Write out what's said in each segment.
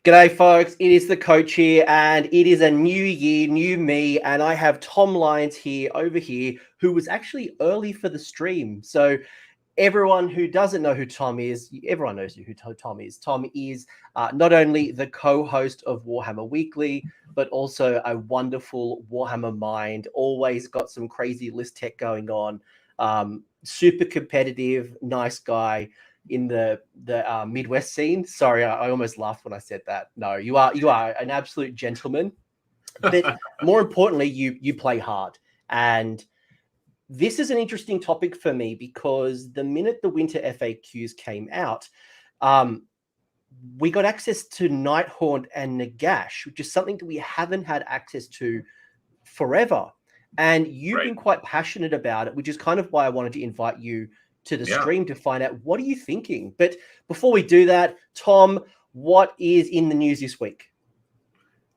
G'day, folks. It is the coach here, and it is a new year, new me, and I have Tom Lyons here over here, who was actually early for the stream. So everyone who doesn't know who Tom is, everyone knows who Tom is. Tom is not only the co-host of Warhammer Weekly, but also a wonderful Warhammer mind. Always got some crazy list tech going on. Super competitive, nice guy in the Midwest scene. Sorry, I almost laughed when I said that. No, you are an absolute gentleman. But more importantly, you play hard. And this is an interesting topic for me because the minute the winter FAQs came out, we got access to Nighthawt and Nagash, which is something that we haven't had access to forever. And you've been quite passionate about it, which is kind of why I wanted to invite you to the stream to find out what are you thinking. But before we do that, Tom, what is in the news this week?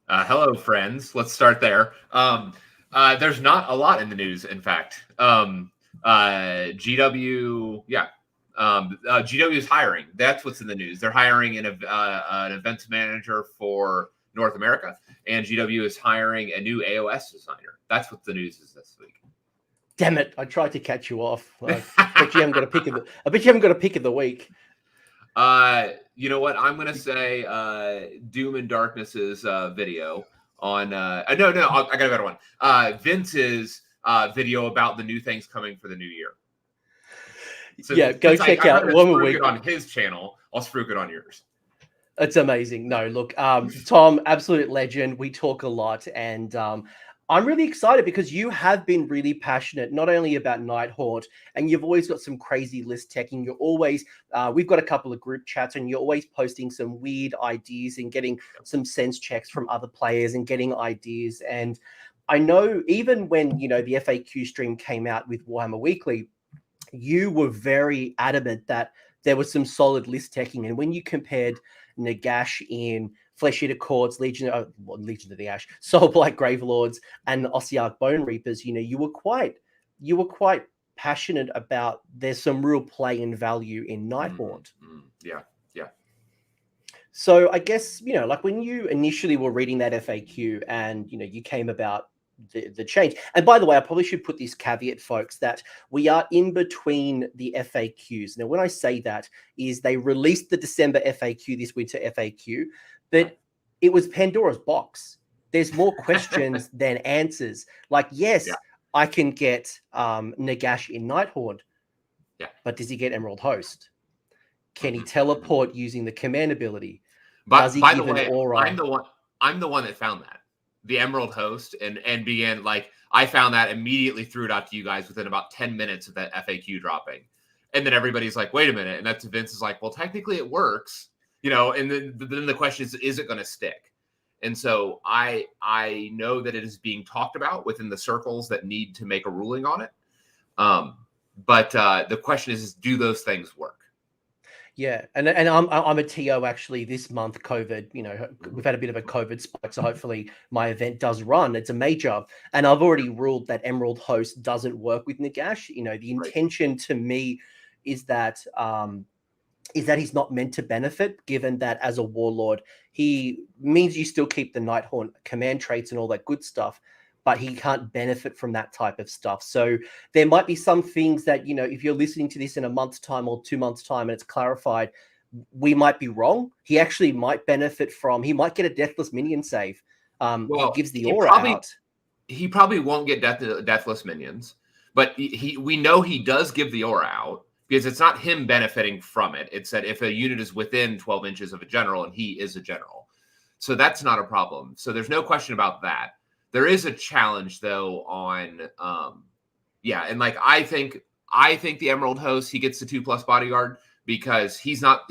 Hello, friends. Let's start there. There's not a lot in the news, in fact. GW is hiring. That's what's in the news. They're hiring an events manager for North America, and GW is hiring a new AOS designer. That's what the news is this week. Damn it! I tried to catch you off. I bet you haven't got a pick of the. I bet you haven't got a pick of the week. You know what? I'm gonna say Doom and Darkness's video on. No, I got a better one. Vince's video about the new things coming for the new year. So go check out Warhammer Week on his channel. I'll spruik it on yours. It's amazing. No, look, Tom, absolute legend. We talk a lot, and I'm really excited because you have been really passionate, not only about Nighthawt, and you've always got some crazy list teching. You're always, we've got a couple of group chats, and you're always posting some weird ideas and getting some sense checks from other players and getting ideas. And I know even when, the FAQ stream came out with Warhammer Weekly, you were very adamant that there was some solid list teching. And when you compared Nagash in Flesh Eater Courts, Legion of the Ash, Soul Blight Gravelords, and Ossiarch Bone Reapers, you were quite passionate about there's some real play and value in Nighthawt. Yeah. So I guess, like when you initially were reading that FAQ and, you came about the change. And by the way, I probably should put this caveat, folks, that we are in between the FAQs. Now, when I say that is they released the December FAQ, this winter FAQ, but it was Pandora's box. There's more questions than answers. Like, yes, I can get Nagash in Nighthawt, but does he get Emerald Host? Can he teleport using the command ability? But by the way, I'm the one that found that. The Emerald Host and began, like, I found that, immediately threw it out to you guys within about 10 minutes of that FAQ dropping. And then everybody's like, wait a minute. And that's Vince is like, well, technically it works, and then the question is it going to stick? And so I know that it is being talked about within the circles that need to make a ruling on it. But the question is do those things work? Yeah, and I'm a TO actually this month. COVID, we've had a bit of a COVID spike, so hopefully my event does run. It's a major, and I've already ruled that Emerald Host doesn't work with Nagash. The intention to me is that he's not meant to benefit, given that as a warlord, he means you still keep the Nighthawt command traits and all that good stuff, but he can't benefit from that type of stuff. So there might be some things that, if you're listening to this in a month's time or 2 months' time and it's clarified, we might be wrong. He actually might benefit from, he might get a Deathless minion save. He gives the aura out. He probably won't get Deathless minions, but we know he does give the aura out because it's not him benefiting from it. It's that if a unit is within 12 inches of a general and he is a general. So that's not a problem. So there's no question about that. There is a challenge though on, and like I think the Emerald Host, he gets the 2+ bodyguard because he's not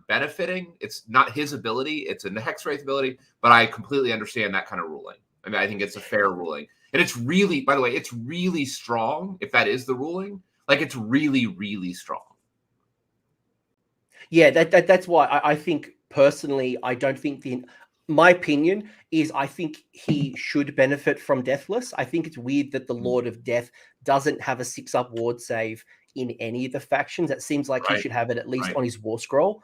benefiting. It's not his ability; it's a Hex Race ability. But I completely understand that kind of ruling. I mean, I think it's a fair ruling, and it's really, by the way, it's really strong. If that is the ruling, like it's really, really strong. Yeah, that's why I think personally, I don't think my opinion is I think he should benefit from Deathless. I think it's weird that the Lord of Death doesn't have a 6+ ward save in any of the factions. It seems like he should have it at least on his War Scroll.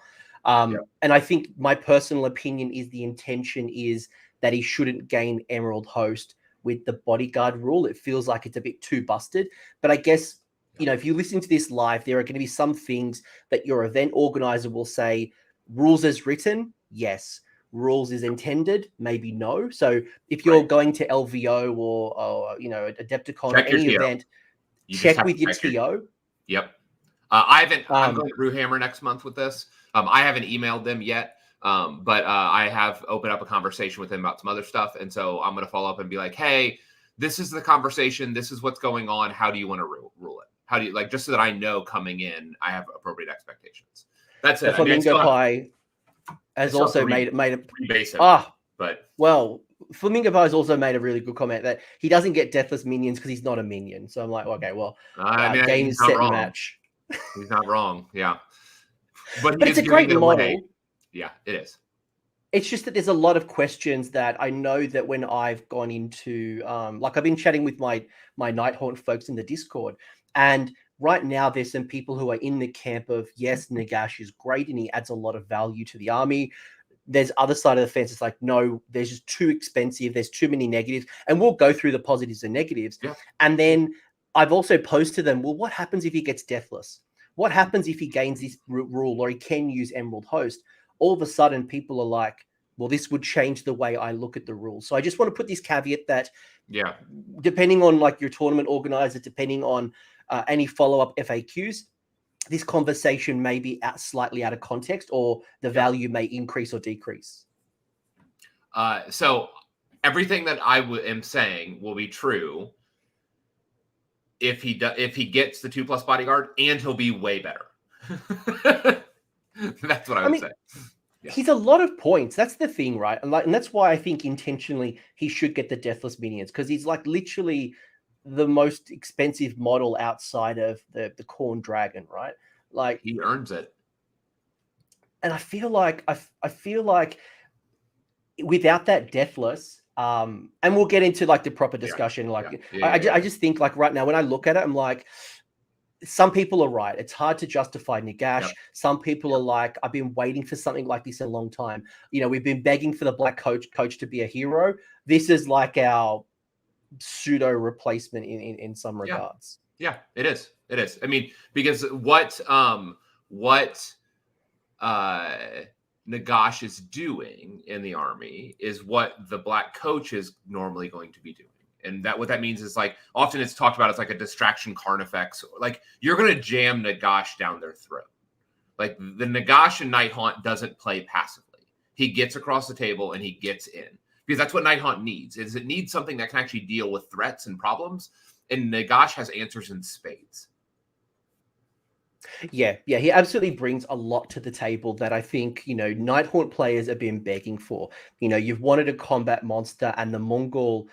And I think my personal opinion is the intention is that he shouldn't gain Emerald Host with the bodyguard rule. It feels like it's a bit too busted. But I guess, you know, if you listen to this live, there are going to be some things that your event organizer will say, rules as written, yes. Rules as intended, maybe no. So if you're going to LVO or you know, Adepticon or any event, check with your TO. Yep. I'm going to Brewhammer next month with this. I haven't emailed them yet, but I have opened up a conversation with them about some other stuff. And so I'm going to follow up and be like, hey, this is the conversation. This is what's going on. How do you want to rule it? How do you like, just so that I know coming in, I have appropriate expectations. That's it. Flamingo Pie has also made a basic. But well, Flamingo Pie has also made a really good comment that he doesn't get deathless minions because he's not a minion. So I'm like, okay, well, game set and match. He's not wrong. Yeah. But it's a great model. Yeah, it is. It's just that there's a lot of questions that I know that when I've gone into, like I've been chatting with my Nighthawt folks in the Discord, and right now there's some people who are in the camp of, yes, Nagash is great and he adds a lot of value to the army. There's other side of the fence. It's like, no, there's just too expensive. There's too many negatives. And we'll go through the positives and negatives. Yeah. And then I've also posed to them, well, what happens if he gets deathless? What happens if he gains this rule or he can use Emerald Host? All of a sudden, people are like, well, this would change the way I look at the rules. So I just want to put this caveat that, yeah, depending on like your tournament organizer, depending on any follow-up FAQs, this conversation may be slightly out of context, or the value may increase or decrease. So everything that I am saying will be true if he gets the 2+ bodyguard, and he'll be way better. That's what I would say. Yeah. He's a lot of points. That's the thing, right? And that's why I think intentionally he should get the deathless minions, because he's like literally the most expensive model outside of the Khorne Dragon, right? Like he earns it. And I feel like without that deathless, and we'll get into like the proper discussion. I just think like right now when I look at it, I'm like, some people are right. It's hard to justify Nagash. Yep. Some people are like, I've been waiting for something like this a long time. You know, we've been begging for the black coach to be a hero. This is like our pseudo replacement in some regards. Yeah, it is. It is. I mean, because what Nagash is doing in the army is what the black coach is normally going to be doing. And that what that means is like often it's talked about as like a distraction Carnifex. Like you're going to jam Nagash down their throat. Like the Nagash and Nighthaunt doesn't play passively. He gets across the table and he gets in, because that's what Nighthaunt needs. Is it needs something that can actually deal with threats and problems. And Nagash has answers in spades. Yeah, he absolutely brings a lot to the table that I think, you know, Nighthaunt players have been begging for. You know, you've wanted a combat monster, and the Mongol.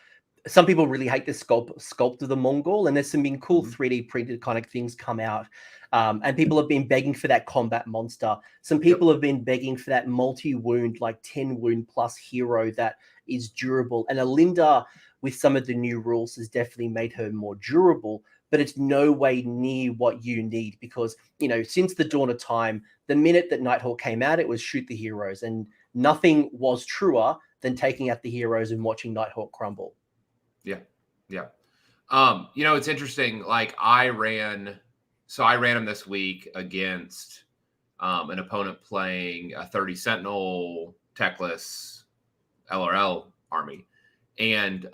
Some people really hate the sculpt of the Mongol, and there's some been cool 3D printed kind of things come out. And people have been begging for that combat monster. Some people have been begging for that multi-wound, like 10 wound plus hero that is durable. And Alinda, with some of the new rules, has definitely made her more durable, but it's no way near what you need, because, you know, since the dawn of time, the minute that Nighthawk came out, it was shoot the heroes, and nothing was truer than taking out the heroes and watching Nighthawk crumble. Yeah. You know, it's interesting. Like I ran him this week against an opponent playing a 30 Sentinel techless LRL army. And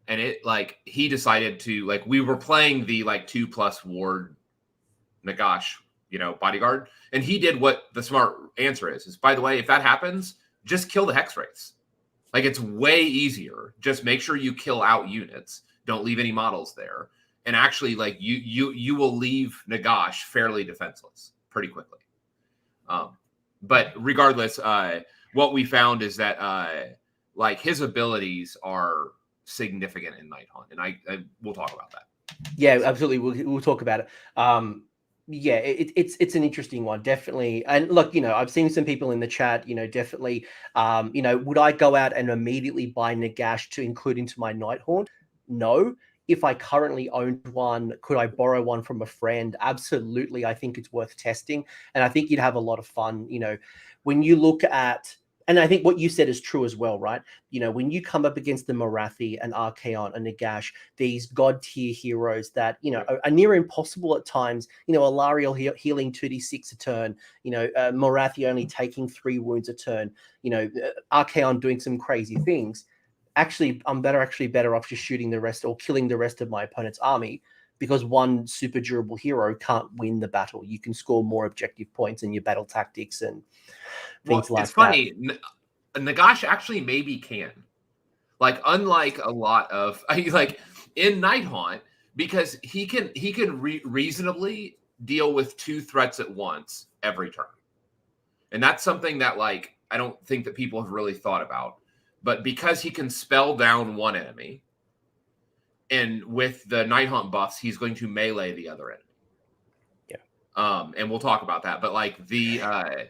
it like he decided to, like, we were playing the like 2+ ward Nagash, you know, bodyguard. And he did what the smart answer is, by the way, if that happens, just kill the Hex Race. Like, it's way easier. Just make sure you kill out units. Don't leave any models there. And actually, like, you will leave Nagash fairly defenseless pretty quickly. But regardless, what we found is that, like, his abilities are significant in Nighthaunt. And we'll talk about that. Yeah, absolutely. We'll talk about it. Yeah, it's an interesting one, definitely. And look, you know, I've seen some people in the chat, you know, definitely, you know, would I go out and immediately buy Nagash to include into my Nighthaunt? No. if I currently owned one, could I borrow one from a friend? Absolutely. I think it's worth testing. And I think you'd have a lot of fun, when you look at, and I think what you said is true as well, right? When you come up against the Morathi and Archaon and Nagash, these god tier heroes that, are near impossible at times, Alariel healing 2d6 a turn, Morathi only taking 3 wounds a turn, Archaon doing some crazy things. Actually, I'm better off just shooting the rest or killing the rest of my opponent's army, because one super durable hero can't win the battle. You can score more objective points in your battle tactics and things like that. It's funny. Nagash actually maybe can. Like, unlike a lot of like in Nighthaunt, because he can reasonably deal with 2 threats at once every turn. And that's something that, like, I don't think that people have really thought about. But because he can spell down one enemy, and with the Nighthaunt buffs, he's going to melee the other enemy. Yeah. And we'll talk about that. But like yeah.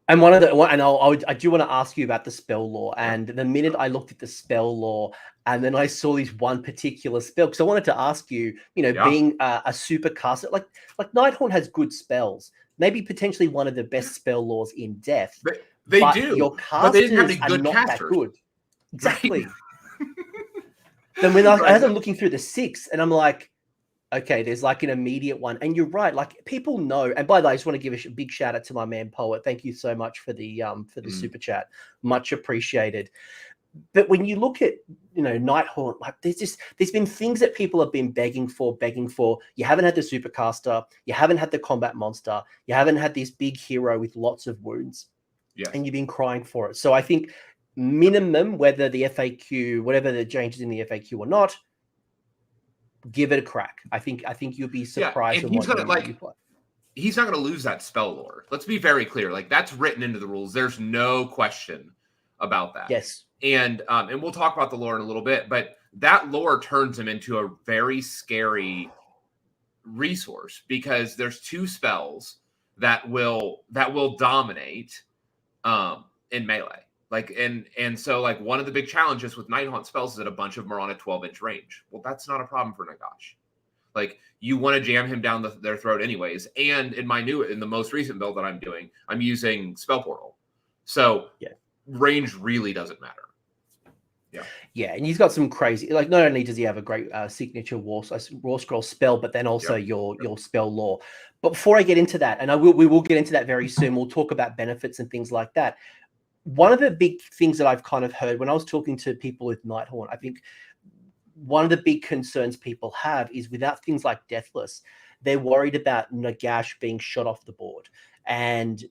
And I do want to ask you about the spell lore. And the minute I looked at the spell lore, and then I saw this one particular spell, because I wanted to ask you, being a super caster, like Nighthaunt has good spells, maybe potentially one of the best spell lores in Death. They but do, your but they didn't have casters any good are not casters. that good. Exactly. Right. Then when as I'm looking through the 6, and I'm like, okay, there's like an immediate one. And you're right, like, people know. And by the way, I just want to give a big shout out to my man Poet. Thank you so much for the super chat. Much appreciated. But when you look at, Nighthaunt, like, there's been things that people have been begging for. You haven't had the supercaster, you haven't had the combat monster, you haven't had this big hero with lots of wounds. Yes. And you've been crying for it. So I think minimum, whether the FAQ, whatever the changes in the FAQ or not, give it a crack. I think you'll be surprised. And he's he's not going to lose that spell lore. Let's be very clear. Like, that's written into the rules. There's no question about that. Yes. And we'll talk about the lore in a little bit, but that lore turns him into a very scary resource, because there's 2 spells that will dominate in melee. Like, and so, like, one of the big challenges with Nighthaunt spells is that a bunch of them are on a 12-inch range. Well, that's not a problem for Nagash. Like, you want to jam him down their throat anyways. And in the most recent build that I'm doing, I'm using Spell Portal. So range really doesn't matter. Yeah, and he's got some crazy, like, not only does he have a great signature war scroll spell, but then also your spell lore. But before I get into that, and we will get into that very soon, we'll talk about benefits and things like that. One of the big things that I've kind of heard when I was talking to people with Nighthaunt, I think one of the big concerns people have is, without things like Deathless, they're worried about Nagash being shot off the board. And,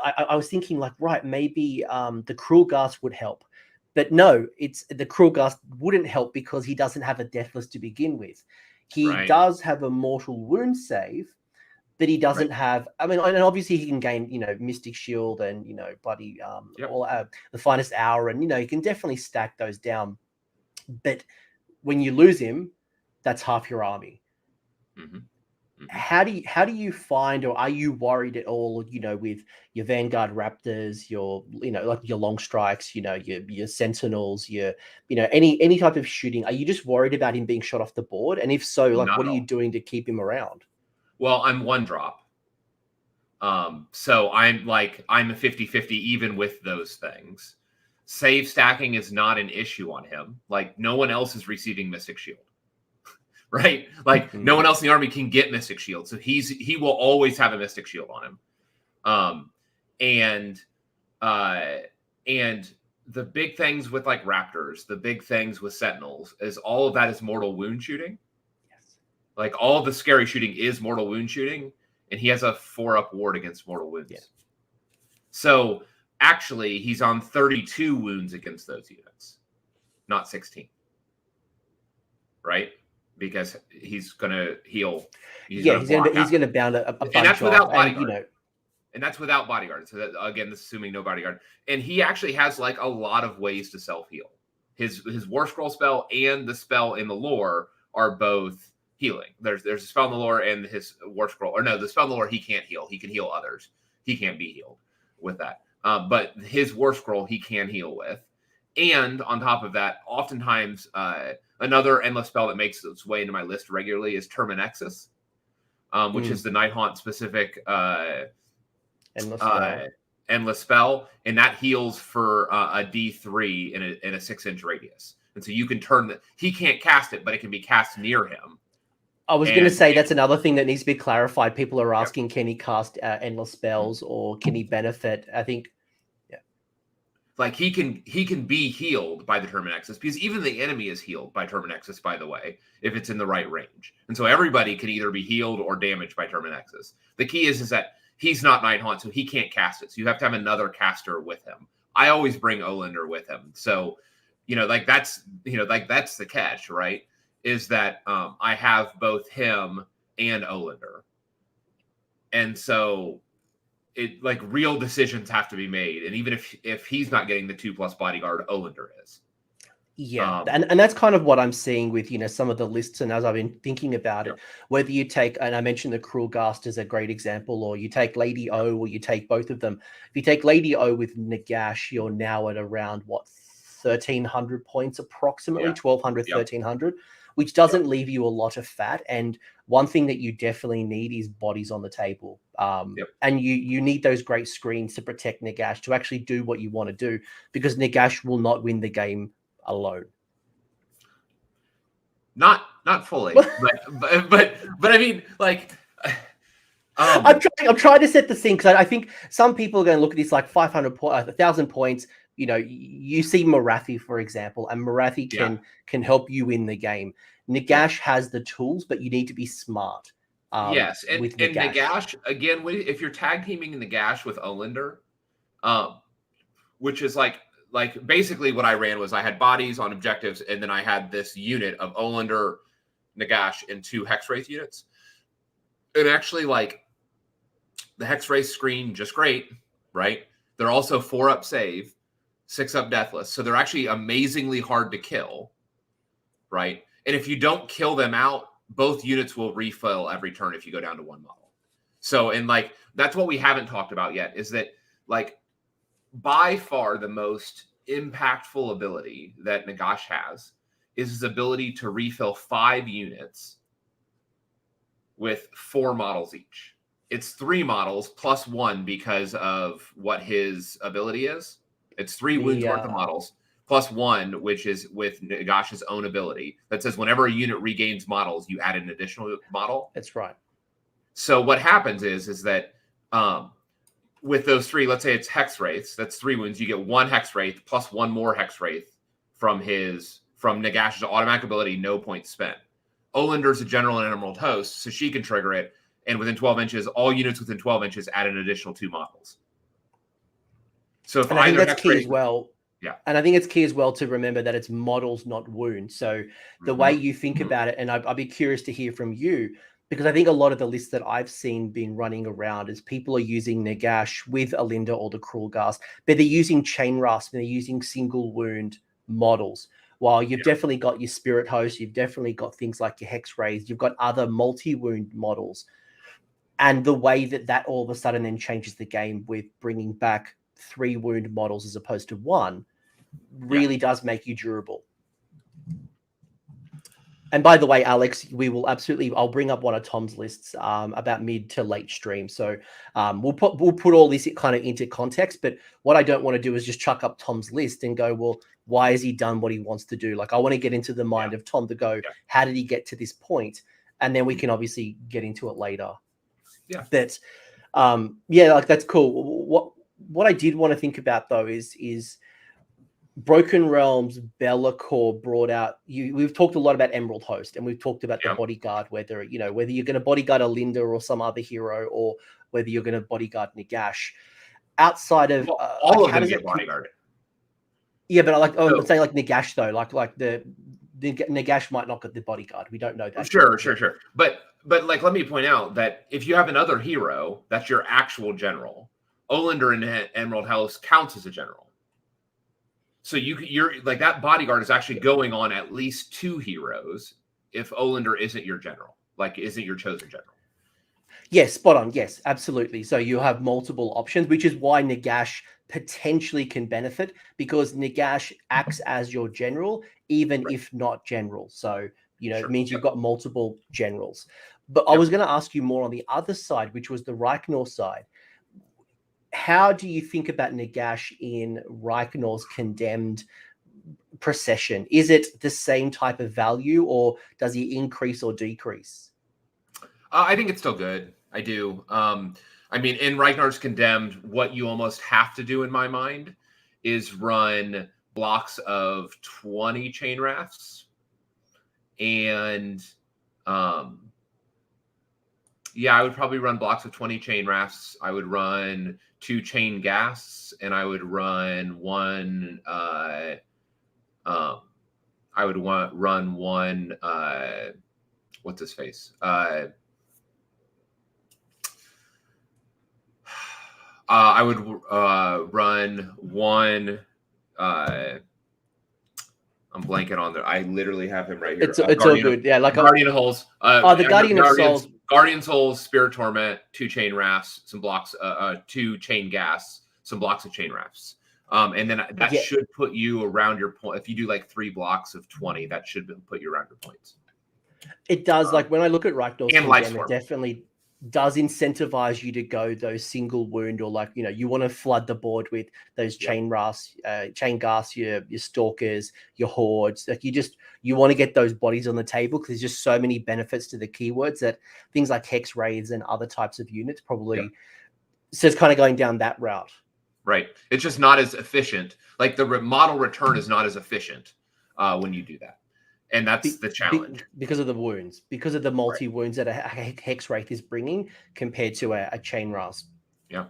I was thinking, like, right, maybe the Cruel Ghast would help. But no, it's the Cruel Ghast wouldn't help, because he doesn't have a Deathless to begin with. He does have a mortal wound save, but he doesn't have. I mean, and obviously he can gain, Mystic Shield and bloody all the Finest Hour, and he can definitely stack those down. But when you lose him, that's half your army. Mm-hmm. How do you find, or are you worried at all, with your Vanguard Raptors, your like your long strikes, your Sentinels, your any type of shooting? Are you just worried about him being shot off the board? And if so, like, what are you doing to keep him around? Well, I'm 1 drop. So I'm a 50-50 even with those things. Save stacking is not an issue on him. Like, no one else is receiving Mystic Shield. Right? Like, no one else in the army can get Mystic Shield. So he will always have a Mystic Shield on him. And the big things with, like, Raptors, the big things with Sentinels, is all of that is mortal wound shooting. Like, all the scary shooting is mortal wound shooting, and he has a 4-up ward against mortal wounds. Yeah. So actually, he's on 32 wounds against those units, not 16. Right? Because he's going to heal. He's going to bound a bunch. And that's without bodyguard. And that's without bodyguard. So that, again, this is assuming no bodyguard. And he actually has, like, a lot of ways to self-heal. His War Scroll spell and the spell in the lore are both healing. There's a spell in the lore and his War Scroll. Or no, the spell in the lore he can't heal. He can heal others. He can't be healed with that. But his War Scroll he can heal with. And on top of that, oftentimes another endless spell that makes its way into my list regularly is Terminexus, which is the Nighthaunt specific endless spell, and that heals for a D3 in a 6-inch radius. And so you can turn he can't cast it, but it can be cast near him. I was going to say that's another thing that needs to be clarified. People are asking, can he cast endless spells or can he benefit? I think, like he can be healed by the Terminexus, because even the enemy is healed by Terminexus, by the way, if it's in the right range. And so everybody can either be healed or damaged by Terminexus. The key is that he's not Nighthaunt, so he can't cast it. So you have to have another caster with him. I always bring Olander with him. So, that's the catch, right? Is that I have both him and Olander. And so real decisions have to be made. And even if he's not getting the 2+ bodyguard, Olander is. Yeah, and that's kind of what I'm seeing with, some of the lists. And as I've been thinking about it, whether you take, and I mentioned the Cruel Ghast as a great example, or you take Lady O, or you take both of them. If you take Lady O with Nagash, you're now at around, 1,300 points approximately, 1,200, 1,300, which doesn't leave you a lot of fat. And one thing that you definitely need is bodies on the table. And you need those great screens to protect Nagash, to actually do what you want to do, because Nagash will not win the game alone. Not fully, but I mean, I'm trying to set the scene, because I think some people are going to look at this like 500 1,000 points. You see Morathi, for example, and Morathi can help you win the game. Nagash has the tools, but you need to be smart. Yes, and Nagash, again, if you're tag teaming Nagash with Olander, which is like basically what I ran was I had bodies on objectives, and then I had this unit of Olander, Nagash, and 2 Hex Race units. And actually, the Hex Race screen, just great, right? They're also 4-up save, 6-up deathless. So they're actually amazingly hard to kill, right? And if you don't kill them out, both units will refill every turn if you go down to 1 model. So, and that's what we haven't talked about yet, is that by far the most impactful ability that Nagash has is his ability to refill 5 units with 4 models each. It's 3 models plus 1 because of what his ability is. It's 3 wounds worth of models plus 1, which is with Nagash's own ability that says whenever a unit regains models, you add an additional model. That's right. So what happens is that with those 3, let's say it's Hex Wraiths, that's 3 wounds. You get 1 Hex Wraith plus 1 more Hex Wraith from Nagash's automatic ability, no points spent. Olander's a general and Emerald Host, so she can trigger it. And within 12 inches, all units within 12 inches add an additional 2 models. So if I think that's key as well. Yeah. And I think it's key as well to remember that it's models, not wounds. So the way you think about it, and I'd be curious to hear from you, because I think a lot of the lists that I've seen been running around is people are using Nagash with Alinda or the Cruel Ghast, but they're using Chain Rasp and they're using single wound models. While you've definitely got your Spirit Host, you've definitely got things like your Hex Rays, you've got other multi-wound models. And the way that all of a sudden then changes the game with bringing back 3 wound models as opposed to 1 really does make you durable. And by the way, Alex, I'll bring up one of Tom's lists about mid to late stream. So we'll put all this kind of into context. But what I don't want to do is just chuck up Tom's list and go, well, why has he done what he wants to do? I want to get into the mind of Tom to go, how did he get to this point? And then we can obviously get into it later. Yeah. But that's cool. What I did want to think about though is Broken Realms, Be'lakor brought out. We've talked a lot about Emerald Host, and we've talked about the bodyguard. Whether you're going to bodyguard Alinda or some other hero, or whether you're going to bodyguard Nagash. Outside of all of them get bodyguarded. Yeah, but I'm saying Nagash though, the Nagash might not get the bodyguard. We don't know that. Sure. But let me point out that if you have another hero that's your actual general, Olander in Emerald House counts as a general. So you're that bodyguard is actually going on at least 2 heroes if Olander isn't your general, isn't your chosen general. Yes, spot on. Yes, absolutely. So you have multiple options, which is why Nagash potentially can benefit because Nagash acts as your general, even if not general. So, it means you've got multiple generals. But I was going to ask you more on the other side, which was the Reichnor side. How do you think about Nagash in Reichnor's condemned procession? Is it the same type of value, or does he increase or decrease? I think it's still good. I do. I mean, in Reichnor's condemned, what you almost have to do in my mind is run blocks of 20 chain rafts and I would probably run blocks of 20 chain rafts. I would run 2 chain gas, and I would run one. I would run one. What's his face? I would run one. I'm blanking on there. I literally have him right here. It's all good. Yeah, like Guardian of Holes. The Guardian of Souls. Guardian's Holes, Spirit Torment, 2 chain rafts, some blocks, 2 chain gas, some blocks of chain rafts. And then that should put you around your point. If you do like 3 blocks of 20, that should put you around your points. It does. Like when I look at Reichnor's Condemn, it definitely does incentivize you to go those single wound, or like, you want to flood the board with those chain rafts, chain gas, your stalkers, your hordes. Like you want to get those bodies on the table because there's just so many benefits to the keywords that things like Hex Raids and other types of units probably. So it's kind of going down that route. Right. It's just not as efficient. Like the model return is not as efficient when you do that. And that's the challenge. Because of the wounds, because of the multi-wounds that a Hex Wraith is bringing compared to a Chain Rasp. Yeah.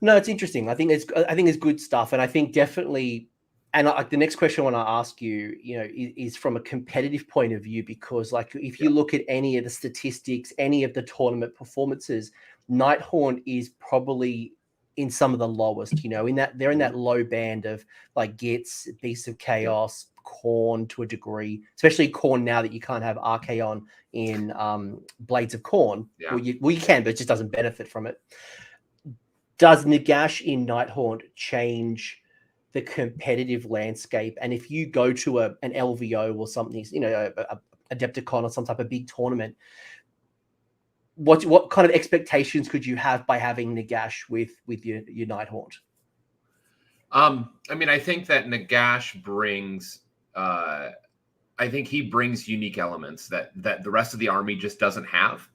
No, it's interesting. I think it's good stuff. And I think definitely, and the next question I want to ask you, is from a competitive point of view, because like if you look at any of the statistics, any of the tournament performances, Nighthaunt is probably in some of the lowest, in that they're in that low band of like Gits, Beasts of Chaos, Khorne to a degree, especially Khorne now that you can't have Archaon in Blades of Khorne. Yeah. Well, you can, but it just doesn't benefit from it. Does Nagash in Nighthaunt change the competitive landscape? And if you go to an LVO or something, a Adepticon or some type of big tournament, what kind of expectations could you have by having Nagash with your Nighthaunt? I mean, I think that Nagash brings I think he brings unique elements that the rest of the army just doesn't have.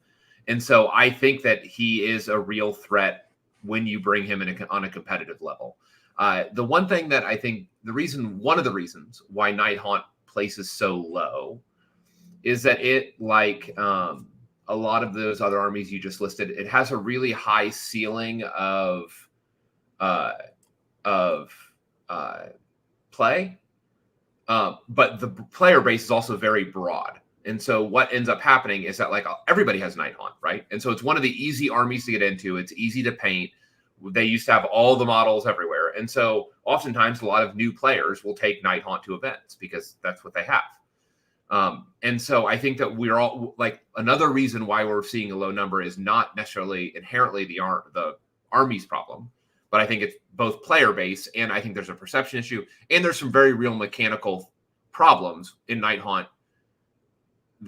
And so I think that he is a real threat when you bring him on a competitive level. The one thing that I think one of the reasons why Nighthaunt places so low is that it, like a lot of those other armies you just listed, it has a really high ceiling of play. But the player base is also very broad. And so what ends up happening is that like everybody has Nighthaunt, right? And so it's one of the easy armies to get into. It's easy to paint. They used to have all the models everywhere. And so oftentimes a lot of new players will take Nighthaunt to events because that's what they have. And so I think that we're all like, another reason why we're seeing a low number is not necessarily inherently the army's problem, but I think it's both player base, and I think there's a perception issue, and there's some very real mechanical problems in Nighthaunt,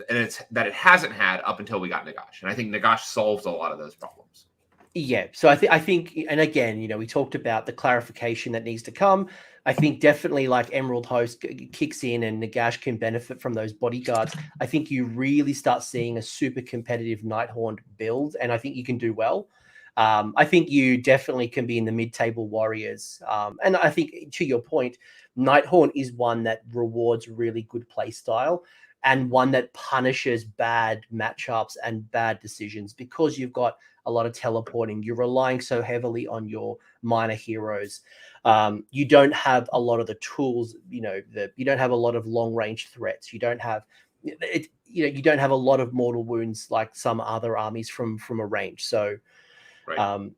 and it's that it hasn't had up until we got Nagash, and I think Nagash solves a lot of those problems. Yeah, so I think, and again, we talked about the clarification that needs to come. I think definitely like Emerald Host kicks in and Nagash can benefit from those bodyguards. I think you really start seeing a super competitive Nighthaunt build, and I think you can do well. I think you definitely can be in the mid-table warriors. And I think, to your point, Nighthaunt is one that rewards really good play style and one that punishes bad matchups and bad decisions because you've got a lot of teleporting. You're relying so heavily on your minor heroes. You don't have a lot of the tools, you don't have a lot of long-range threats. You don't have you don't have a lot of mortal wounds like some other armies from a range. So right.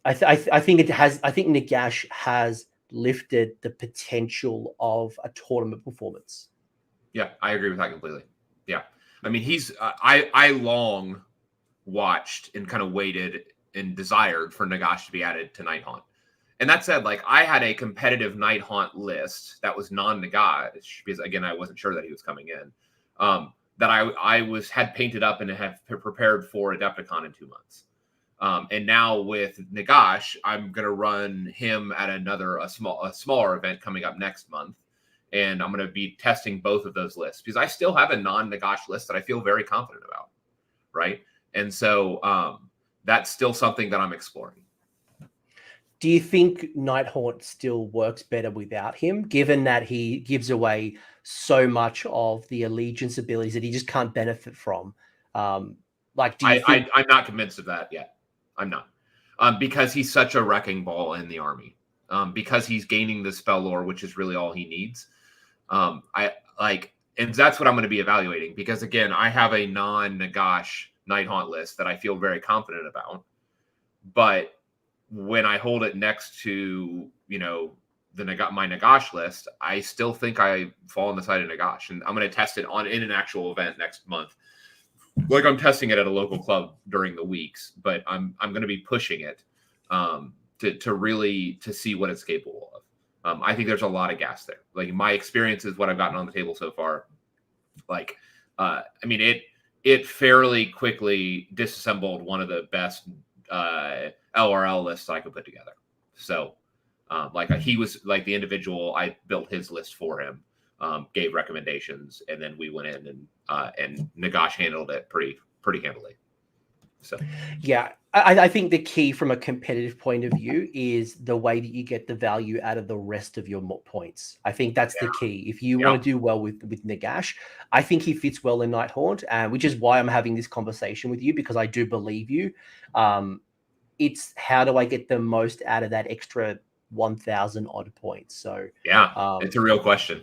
I think Nagash has lifted the potential of a tournament performance. Yeah, I agree with that completely. Yeah. I mean, I long watched and kind of waited and desired for Nagash to be added to Nighthaunt. And that said, like I had a competitive Nighthaunt list that was non-Nagash because again I wasn't sure that he was coming in. That I had painted up and had prepared for Adepticon in 2 months. And now with Nagash, I'm gonna run him at a smaller event coming up next month. And I'm gonna be testing both of those lists because I still have a non-Nagash list that I feel very confident about. Right. And so that's still something that I'm exploring. Do you think Nighthaunt still works better without him, given that he gives away so much of the allegiance abilities that he just can't benefit from? Like, do you think... I'm not convinced of that yet. I'm not. Because he's such a wrecking ball in the army. Because he's gaining the spell lore, which is really all he needs. And that's what I'm going to be evaluating. Because again, I have a non-Nagash Nighthaunt list that I feel very confident about. But when I hold it next to, my Nagash list, I still think I fall on the side of Nagash, and I'm going to test it in an actual event next month. Like I'm testing it at a local club during the weeks, but I'm going to be pushing it to really see what it's capable of. I think there's a lot of gas there. Like my experience is what I've gotten on the table so far. Like, it fairly quickly disassembled one of the best LRL lists I could put together. So, he was like the individual. I built his list for him, gave recommendations, and then we went in and Nagash handled it pretty handily. So, yeah, I think the key from a competitive point of view is the way that you get the value out of the rest of your points. I think that's the key. If you want to do well with Nagash, I think he fits well in Nighthaunt, which is why I'm having this conversation with you, because I do believe you. It's how do I get the most out of that extra 1,000 odd points? So it's a real question.